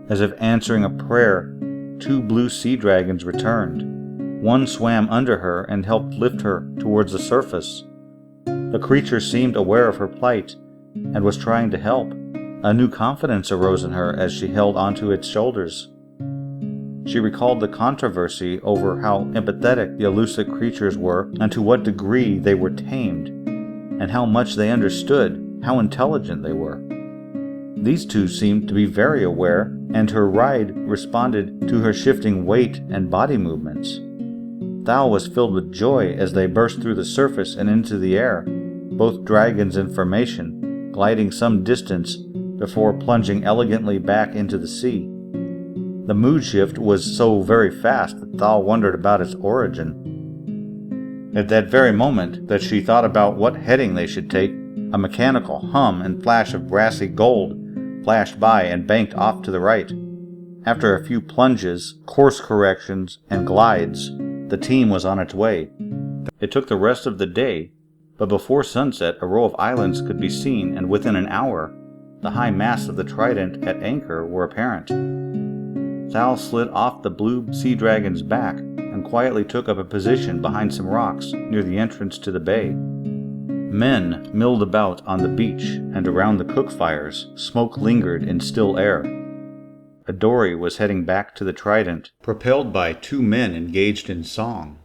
As if answering a prayer, 2 blue sea dragons returned. One swam under her and helped lift her towards the surface. The creature seemed aware of her plight and was trying to help. A new confidence arose in her as she held onto its shoulders. She recalled the controversy over how empathetic the elusive creatures were and to what degree they were tamed, and how much they understood, how intelligent they were. These 2 seemed to be very aware, and her ride responded to her shifting weight and body movements. Thal was filled with joy as they burst through the surface and into the air, both dragons in formation, gliding some distance before plunging elegantly back into the sea. The mood shift was so very fast that Thal wondered about its origin. At that very moment that she thought about what heading they should take, a mechanical hum and flash of brassy gold flashed by and banked off to the right. After a few plunges, course corrections, and glides, the team was on its way. It took the rest of the day, but before sunset a row of islands could be seen, and within an hour, the high masts of the Trident at anchor were apparent. Thal slid off the blue sea dragon's back and quietly took up a position behind some rocks near the entrance to the bay. Men milled about on the beach and around the cook fires. Smoke lingered in still air. A dory was heading back to the Trident, propelled by 2 men engaged in song.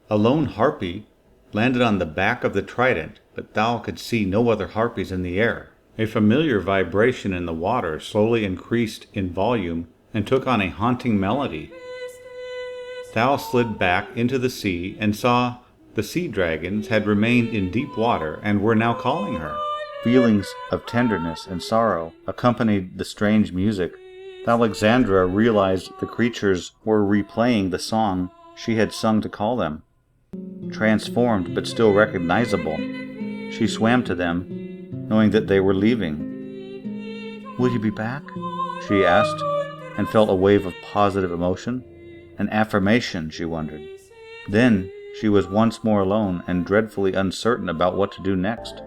A lone harpy landed on the back of the Trident, but Thal could see no other harpies in the air. A familiar vibration in the water slowly increased in volume and took on a haunting melody. Thal slid back into the sea and saw the sea dragons had remained in deep water and were now calling her. Feelings of tenderness and sorrow accompanied the strange music. Alexandra realized the creatures were replaying the song she had sung to call them. Transformed but still recognizable, she swam to them, knowing that they were leaving. "Will you be back?" she asked, and felt a wave of positive emotion. An affirmation, she wondered. Then she was once more alone and dreadfully uncertain about what to do next.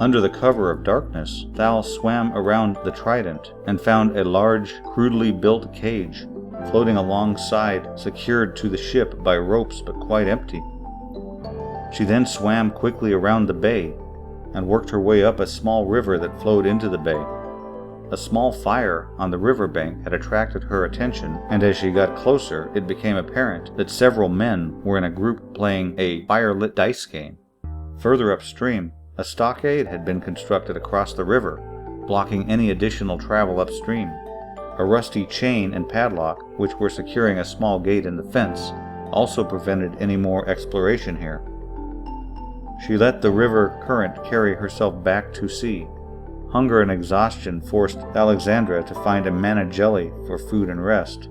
Under the cover of darkness, Thal swam around the Trident and found a large, crudely built cage, floating alongside, secured to the ship by ropes but quite empty. She then swam quickly around the bay and worked her way up a small river that flowed into the bay. A small fire on the riverbank had attracted her attention, and as she got closer, it became apparent that several men were in a group playing a fire-lit dice game. Further upstream, a stockade had been constructed across the river, blocking any additional travel upstream. A rusty chain and padlock, which were securing a small gate in the fence, also prevented any more exploration here. She let the river current carry herself back to sea. Hunger and exhaustion forced Alexandra to find a manna jelly for food and rest.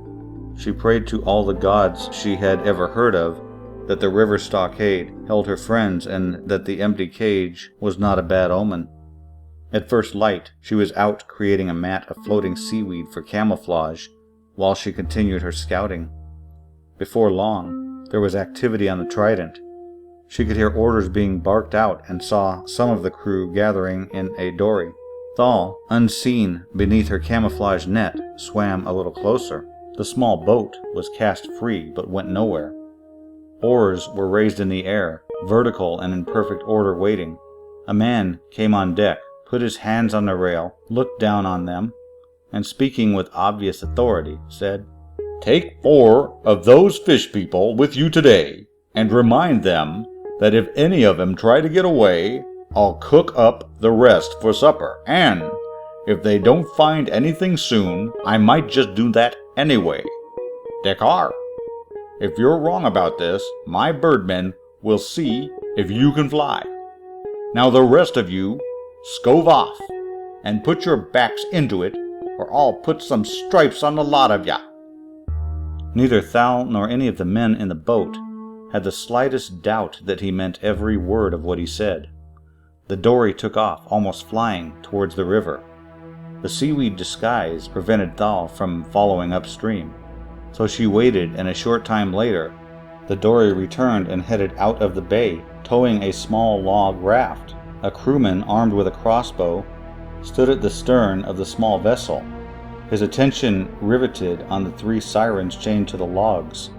She prayed to all the gods she had ever heard of that the river stockade held her friends and that the empty cage was not a bad omen. At first light, she was out creating a mat of floating seaweed for camouflage while she continued her scouting. Before long, there was activity on the Trident. She could hear orders being barked out and saw some of the crew gathering in a dory. Thal, unseen beneath her camouflage net, swam a little closer. The small boat was cast free but went nowhere. Oars were raised in the air, vertical and in perfect order waiting. A man came on deck, put his hands on the rail, looked down on them, and speaking with obvious authority, said, "Take 4 of those fish people with you today, and remind them that if any of them try to get away, I'll cook up the rest for supper, and if they don't find anything soon, I might just do that anyway. Dekar, if you're wrong about this, my birdmen will see if you can fly. Now the rest of you, scove off, and put your backs into it, or I'll put some stripes on the lot of ya." Neither Thal nor any of the men in the boat had the slightest doubt that he meant every word of what he said. The dory took off, almost flying towards the river. The seaweed disguise prevented Thal from following upstream, so she waited, and a short time later, the dory returned and headed out of the bay, towing a small log raft. A crewman armed with a crossbow stood at the stern of the small vessel, his attention riveted on the 3 sirens chained to the logs.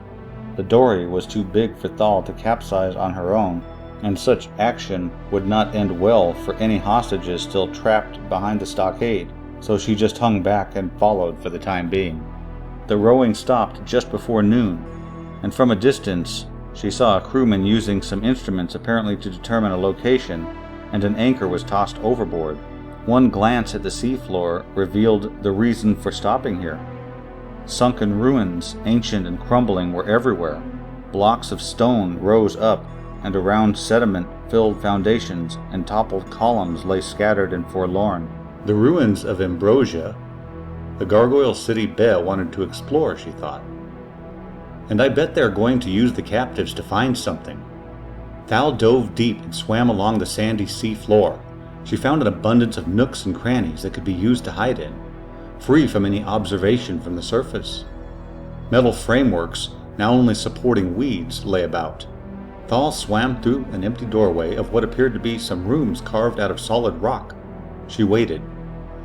The dory was too big for Thal to capsize on her own, and such action would not end well for any hostages still trapped behind the stockade, so she just hung back and followed for the time being. The rowing stopped just before noon, and from a distance she saw a crewman using some instruments apparently to determine a location, and an anchor was tossed overboard. One glance at the seafloor revealed the reason for stopping here. Sunken ruins, ancient and crumbling, were everywhere. Blocks of stone rose up, and around sediment rot-filled foundations and toppled columns lay scattered and forlorn. The ruins of Ambrosia, the gargoyle city Bea wanted to explore, she thought. And I bet they're going to use the captives to find something. Thal dove deep and swam along the sandy sea floor. She found an abundance of nooks and crannies that could be used to hide in, free from any observation from the surface. Metal frameworks, now only supporting weeds, lay about. Thal swam through an empty doorway of what appeared to be some rooms carved out of solid rock. She waited.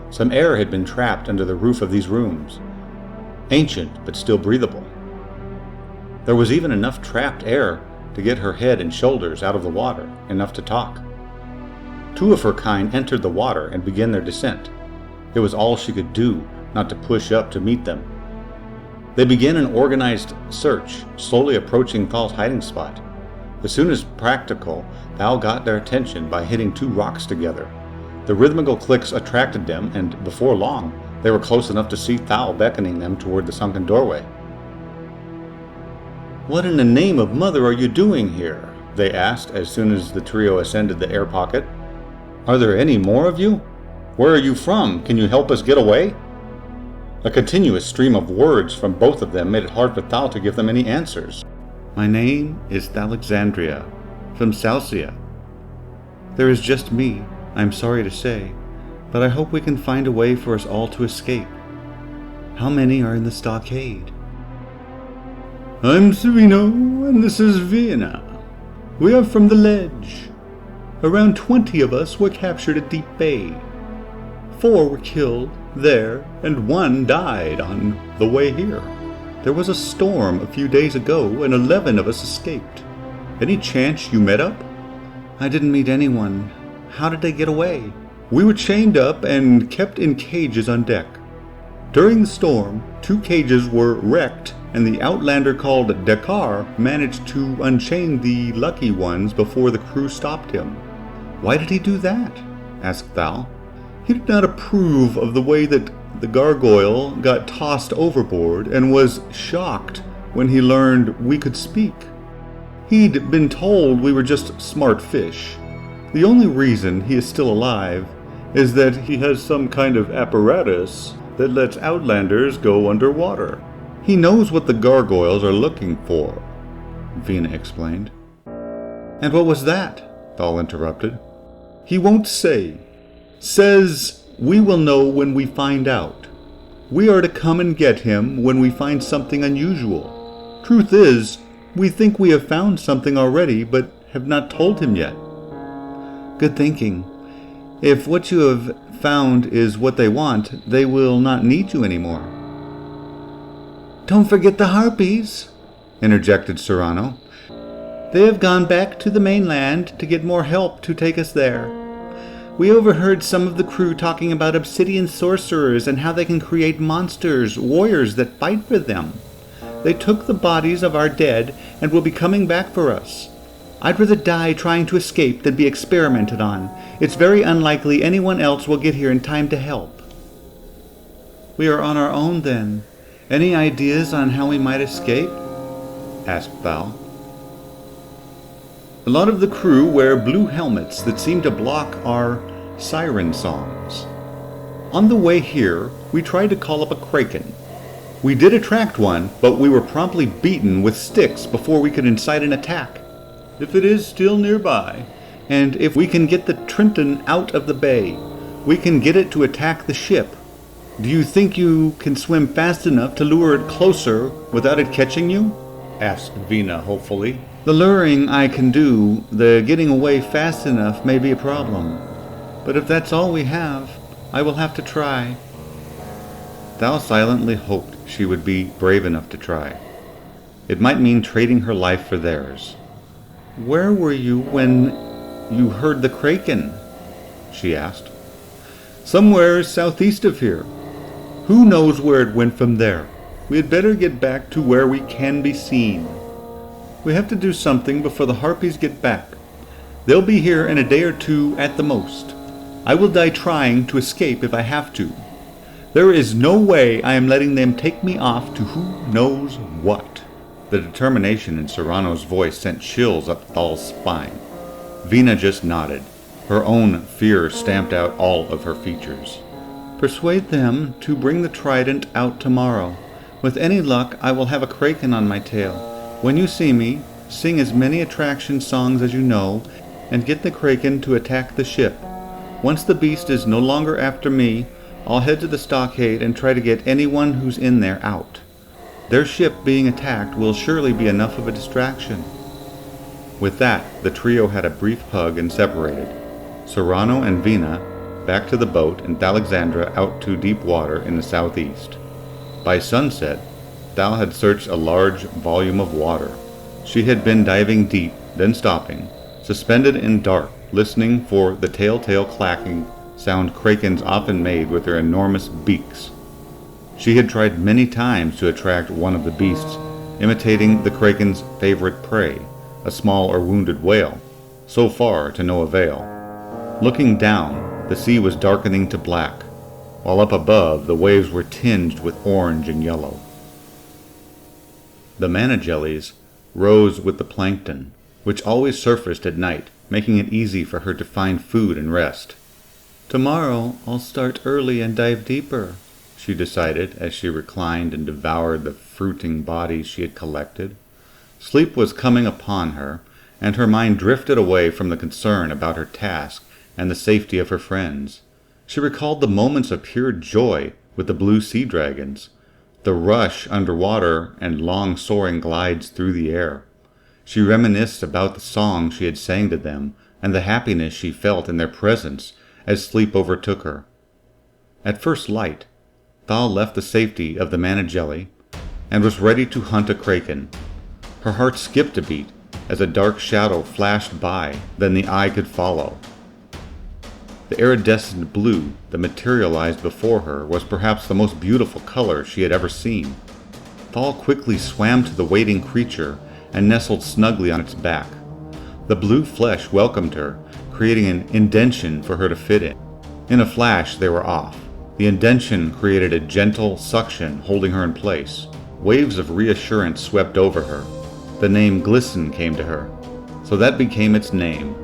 Some air had been trapped under the roof of these rooms, ancient but still breathable. There was even enough trapped air to get her head and shoulders out of the water, enough to talk. Two of her kind entered the water and began their descent. It was all she could do not to push up to meet them. They began an organized search, slowly approaching Thal's hiding spot. As soon as practical, Thal got their attention by hitting two rocks together. The rhythmical clicks attracted them, and before long, they were close enough to see Thal beckoning them toward the sunken doorway. "What in the name of Mother are you doing here?" they asked as soon as the trio ascended the air pocket. "Are there any more of you? Where are you from? Can you help us get away?" A continuous stream of words from both of them made it hard for Thal to give them any answers. "My name is Thalexandria, from Salcia. There is just me, I'm sorry to say, but I hope we can find a way for us all to escape. How many are in the stockade?" "I'm Sereno, and this is Vienna. We are from the ledge. Around 20 of us were captured at Deep Bay. 4 were killed there, and 1 died on the way here. There was a storm a few days ago, and 11 of us escaped. Any chance you met up?" "I didn't meet anyone. How did they get away?" "We were chained up and kept in cages on deck. During the storm, 2 cages were wrecked, and the outlander called Dakar managed to unchain the lucky ones before the crew stopped him." "Why did he do that?" asked Thal. "He did not approve of the way that the gargoyle got tossed overboard and was shocked when he learned we could speak. He'd been told we were just smart fish. The only reason he is still alive is that he has some kind of apparatus that lets outlanders go underwater. He knows what the gargoyles are looking for," Vina explained. "And what was that?" Thal interrupted. "He won't say. Says we will know when we find out. We are to come and get him when we find something unusual. Truth is, we think we have found something already, but have not told him yet." "Good thinking. If what you have found is what they want, they will not need you anymore." "Don't forget the harpies," interjected Serrano. "They have gone back to the mainland to get more help to take us there. We overheard some of the crew talking about obsidian sorcerers and how they can create monsters, warriors that fight for them. They took the bodies of our dead and will be coming back for us. I'd rather die trying to escape than be experimented on. It's very unlikely anyone else will get here in time to help." "We are on our own then. Any ideas on how we might escape?" asked Thal. "A lot of the crew wear blue helmets that seem to block our siren songs. On the way here, we tried to call up a kraken. We did attract one, but we were promptly beaten with sticks before we could incite an attack. If it is still nearby, and if we can get the Trenton out of the bay, we can get it to attack the ship. Do you think you can swim fast enough to lure it closer without it catching you?" asked Vina hopefully. "The luring I can do, the getting away fast enough may be a problem. But if that's all we have, I will have to try." Thal silently hoped she would be brave enough to try. It might mean trading her life for theirs. "Where were you when you heard the kraken?" she asked. "Somewhere southeast of here. Who knows where it went from there? We had better get back to where we can be seen. We have to do something before the harpies get back. They'll be here in a day or 2 at the most. I will die trying to escape if I have to. There is no way I am letting them take me off to who knows what." The determination in Serrano's voice sent chills up Thal's spine. Vina just nodded. Her own fear stamped out all of her features. "Persuade them to bring the trident out tomorrow. With any luck, I will have a kraken on my tail. When you see me, sing as many attraction songs as you know, and get the kraken to attack the ship. Once the beast is no longer after me, I'll head to the stockade and try to get anyone who's in there out. Their ship being attacked will surely be enough of a distraction." With that, the trio had a brief hug and separated. Serrano and Vina back to the boat, and Alexandra out to deep water in the southeast. By sunset, Thal had searched a large volume of water. She had been diving deep, then stopping, suspended in dark, listening for the telltale clacking sound krakens often made with their enormous beaks. She had tried many times to attract one of the beasts, imitating the kraken's favorite prey, a small or wounded whale, so far to no avail. Looking down, the sea was darkening to black, while up above the waves were tinged with orange and yellow. The mana jellies rose with the plankton, which always surfaced at night, making it easy for her to find food and rest. "Tomorrow I'll start early and dive deeper," she decided as she reclined and devoured the fruiting bodies she had collected. Sleep was coming upon her, and her mind drifted away from the concern about her task and the safety of her friends. She recalled the moments of pure joy with the blue sea dragons, the rush underwater and long soaring glides through the air. She reminisced about the song she had sang to them and the happiness she felt in their presence as sleep overtook her. At first light, Thal left the safety of the mana jelly and was ready to hunt a kraken. Her heart skipped a beat as a dark shadow flashed by, then the eye could follow. The iridescent blue that materialized before her was perhaps the most beautiful color she had ever seen. Thal quickly swam to the waiting creature and nestled snugly on its back. The blue flesh welcomed her, creating an indention for her to fit in. In a flash, they were off. The indention created a gentle suction holding her in place. Waves of reassurance swept over her. The name Glisten came to her, so that became its name.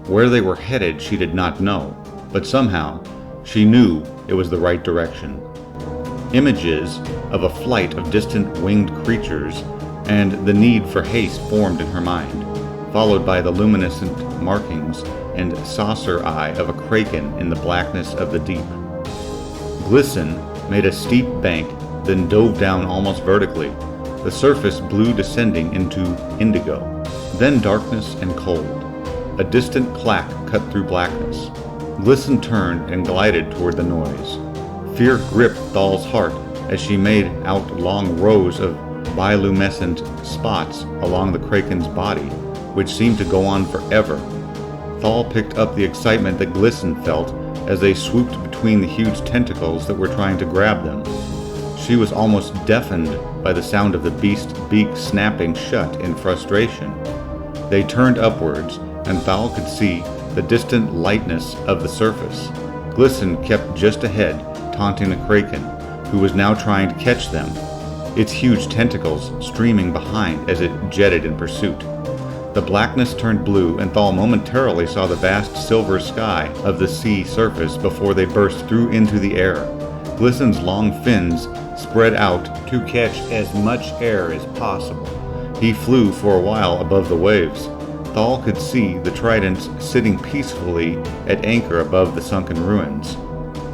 Where they were headed she did not know, but somehow she knew it was the right direction. Images of a flight of distant winged creatures and the need for haste formed in her mind, followed by the luminescent markings and saucer eye of a kraken in the blackness of the deep. Glisten made a steep bank, then dove down almost vertically, the surface blue descending into indigo, then darkness and cold. A distant clack cut through blackness. Glisten turned and glided toward the noise. Fear gripped Thal's heart as she made out long rows of bioluminescent spots along the kraken's body, which seemed to go on forever. Thal picked up the excitement that Glisten felt as they swooped between the huge tentacles that were trying to grab them. She was almost deafened by the sound of the beast's beak snapping shut in frustration. They turned upwards, and Thal could see the distant lightness of the surface. Glisten kept just ahead, taunting the kraken, who was now trying to catch them, its huge tentacles streaming behind as it jetted in pursuit. The blackness turned blue, and Thal momentarily saw the vast silver sky of the sea surface before they burst through into the air. Glisten's long fins spread out to catch as much air as possible. He flew for a while above the waves. Thal could see the tridents sitting peacefully at anchor above the sunken ruins.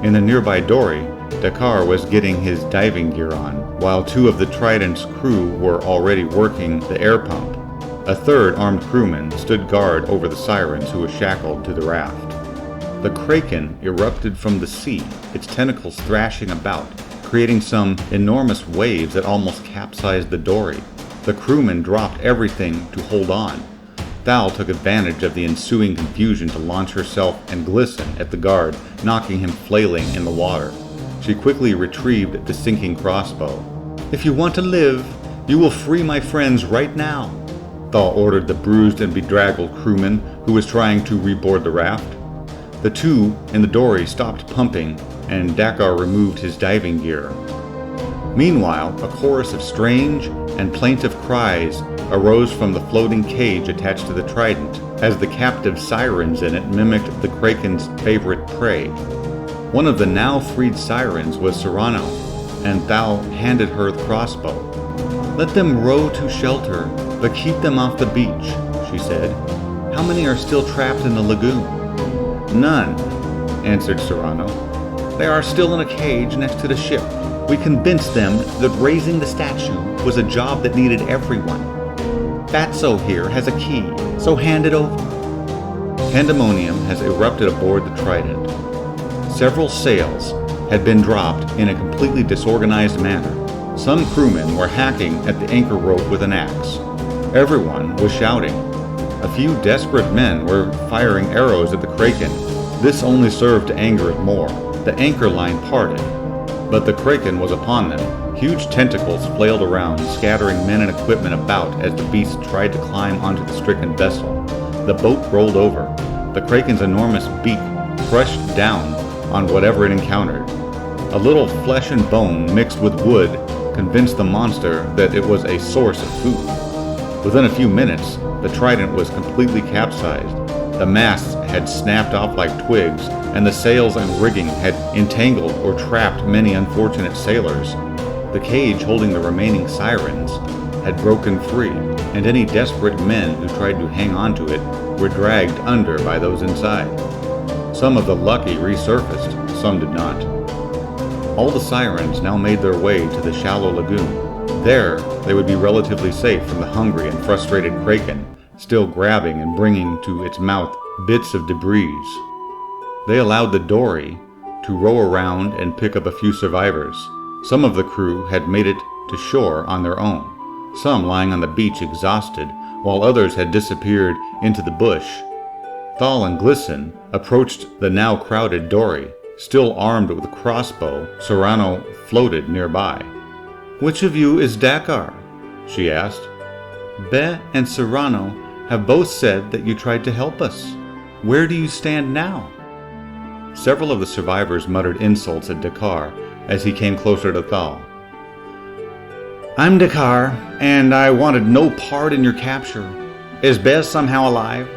In a nearby dory, Dakar was getting his diving gear on, while two of the trident's crew were already working the air pump. A third armed crewman stood guard over the Sirens, who was shackled to the raft. The kraken erupted from the sea, its tentacles thrashing about, creating some enormous waves that almost capsized the dory. The crewmen dropped everything to hold on. Thal took advantage of the ensuing confusion to launch herself and Glisten at the guard, knocking him flailing in the water. She quickly retrieved the sinking crossbow. "If you want to live, you will free my friends right now," Thal ordered the bruised and bedraggled crewman who was trying to reboard the raft. The two in the dory stopped pumping, and Dakar removed his diving gear. Meanwhile, a chorus of strange and plaintive cries arose from the floating cage attached to the trident. as the captive sirens in it mimicked the Kraken's favorite prey. One of the now freed sirens was Serrano, and Thal handed her the crossbow. "Let them row to shelter, but keep them off the beach," she said. "How many are still trapped in the lagoon?" "None," answered Serrano. "They are still in a cage next to the ship. We convinced them that raising the statue was a job that needed everyone. Fatso here has a key, so hand it over." Pandemonium has erupted aboard the Trident. Several sails had been dropped in a completely disorganized manner. Some crewmen were hacking at the anchor rope with an axe. Everyone was shouting. A few desperate men were firing arrows at the Kraken. This only served to anger it more. The anchor line parted, but the Kraken was upon them. Huge tentacles flailed around, scattering men and equipment about as the beast tried to climb onto the stricken vessel. The boat rolled over. The Kraken's enormous beak crushed down on whatever it encountered. A little flesh and bone mixed with wood convinced the monster that it was a source of food. Within a few minutes, the Trident was completely capsized. The masts had snapped off like twigs, and the sails and rigging had entangled or trapped many unfortunate sailors. The cage holding the remaining sirens had broken free, and any desperate men who tried to hang on to it were dragged under by those inside. Some of the lucky resurfaced, some did not. All the sirens now made their way to the shallow lagoon. There, they would be relatively safe from the hungry and frustrated Kraken, still grabbing and bringing to its mouth bits of debris. They allowed the dory to row around and pick up a few survivors. Some of the crew had made it to shore on their own, some lying on the beach exhausted, while others had disappeared into the bush. Thal and Glisten approached the now crowded dory. Still armed with a crossbow, Serrano floated nearby. "Which of you is Dakar?" she asked. "Be and Serrano have both said that you tried to help us. Where do you stand now?" Several of the survivors muttered insults at Dakar as he came closer to Thal. "I'm Dakar, and I wanted no part in your capture. Is Bez somehow alive?"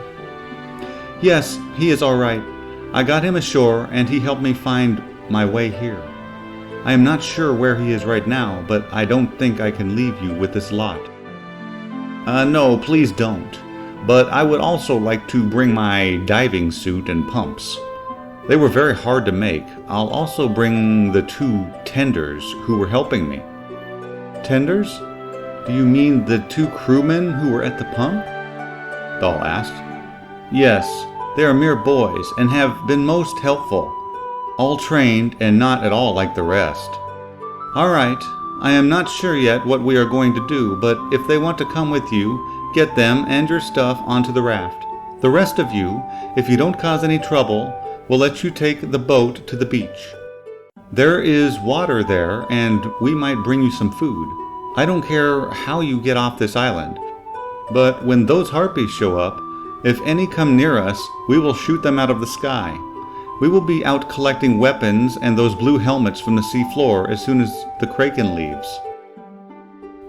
"Yes, he is all right. I got him ashore, and he helped me find my way here. I am not sure where he is right now, but I don't think I can leave you with this lot." No, please don't. But I would also like to bring my diving suit and pumps. They were very hard to make. I'll also bring the 2 tenders who were helping me." "Tenders? Do you mean the 2 crewmen who were at the pump?" Thal asked. "Yes. They are mere boys and have been most helpful, all trained and not at all like the rest." "All right. I am not sure yet what we are going to do, but if they want to come with you, get them and your stuff onto the raft. The rest of you, if you don't cause any trouble, will let you take the boat to the beach. There is water there, and we might bring you some food. I don't care how you get off this island, but when those harpies show up, if any come near us, we will shoot them out of the sky. We will be out collecting weapons and those blue helmets from the sea floor as soon as the Kraken leaves."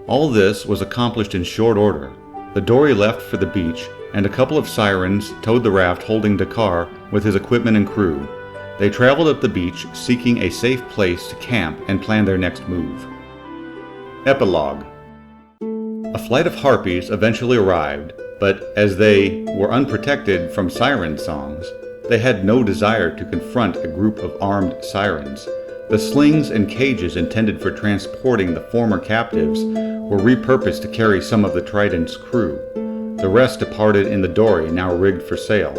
All this was accomplished in short order. The dory left for the beach, and a couple of sirens towed the raft holding Dakar with his equipment and crew. They traveled up the beach, seeking a safe place to camp and plan their next move. Epilogue. A flight of harpies eventually arrived, but as they were unprotected from siren songs, they had no desire to confront a group of armed sirens. The slings and cages intended for transporting the former captives were repurposed to carry some of the Trident's crew. The rest departed in the dory now rigged for sail.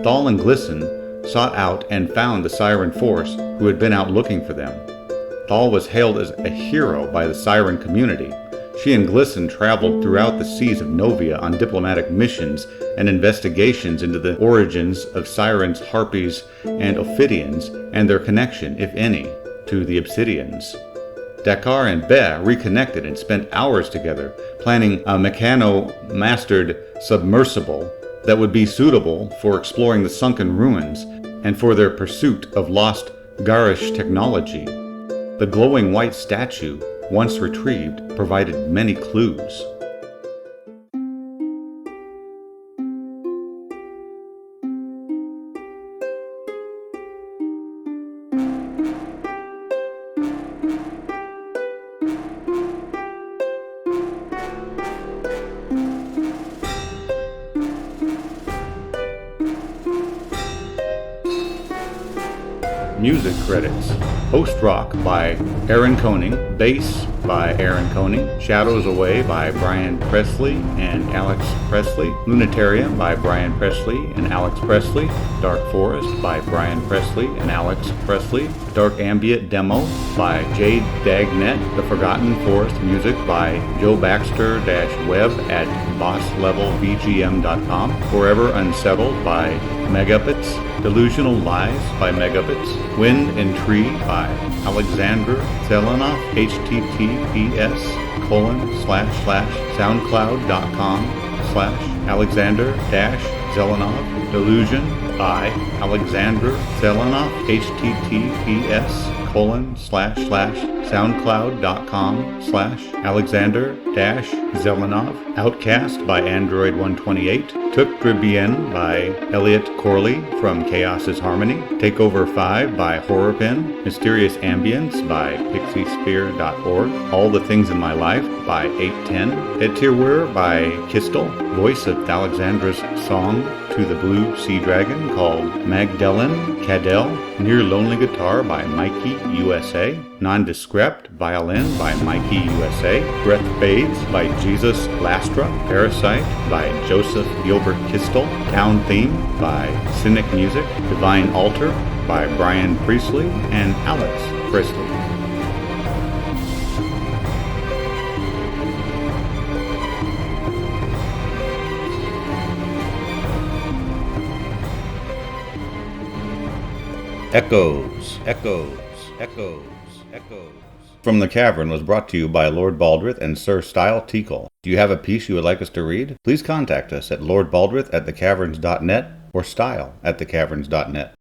Thal and Glisten sought out and found the siren force who had been out looking for them. Thal was hailed as a hero by the siren community. She and Glisten traveled throughout the seas of Novia on diplomatic missions and investigations into the origins of sirens, harpies, and ophidians, and their connection, if any, to the obsidians. Dakar and Be reconnected and spent hours together, planning a mechano-mastered submersible that would be suitable for exploring the sunken ruins and for their pursuit of lost garish technology. The glowing white statue, once retrieved, provided many clues. Music credits: Post Rock by Aaron Koning, Bass by Aaron Koning, Shadows Away by Brian Presley and Alex Presley, Lunitarium by Brian Presley and Alex Presley, Dark Forest by Brian Presley and Alex Presley, Dark Ambient Demo by Jade Dagnet, The Forgotten Forest music by Joe Baxter-Webb at bosslevelbgm.com, Forever Unsettled by Megapits, Delusional Lies by Megapits, Wind and Tree by Alexander Zelenoff, https://soundcloud.com/Alexander-Zelenoff, Delusion by Alexander Zelenoff, https://soundcloud.com/Alexander-Zelenoff, Outcast by Android 128, Took Dribien by Elliot Corley from Chaos is Harmony, Takeover 5 by Horrorpin, Mysterious Ambience by Pixiesphere.org, All the Things in My Life by 810, Etirware by Kistel, Voice of Alexandra's Song to the Blue Sea Dragon called Magdalene Cadell, Near Lonely Guitar by Mikey USA, Nondescript Violin by Mikey USA, Breath Fades by Jesus Lastra, Parasite by Joseph Gilbert Kistel, Town Theme by Cynic Music, Divine Altar by Brian Priestley and Alex Priestley. Echoes, Echoes, Echoes, Echoes. From the Cavern was brought to you by Lord Baldrith and Sir Style Teakle. Do you have a piece you would like us to read? Please contact us at lordbaldrith@thecaverns.net or style@thecaverns.net.